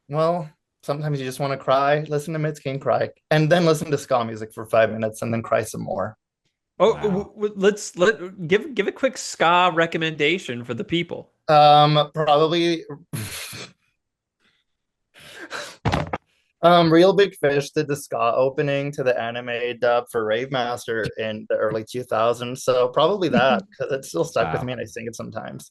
Well, sometimes you just want to cry, listen to Mitski and cry, and then listen to ska music for 5 minutes and then cry some more. Oh, Wow. let give a quick ska recommendation for the people. Probably Real Big Fish did the ska opening to the anime dub for Rave Master in the early 2000s. So probably that, because it's still stuck with Wow. me and I sing it sometimes.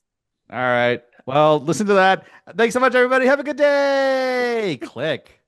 All right. Well, listen to that. Thanks so much, everybody. Have a good day. Click.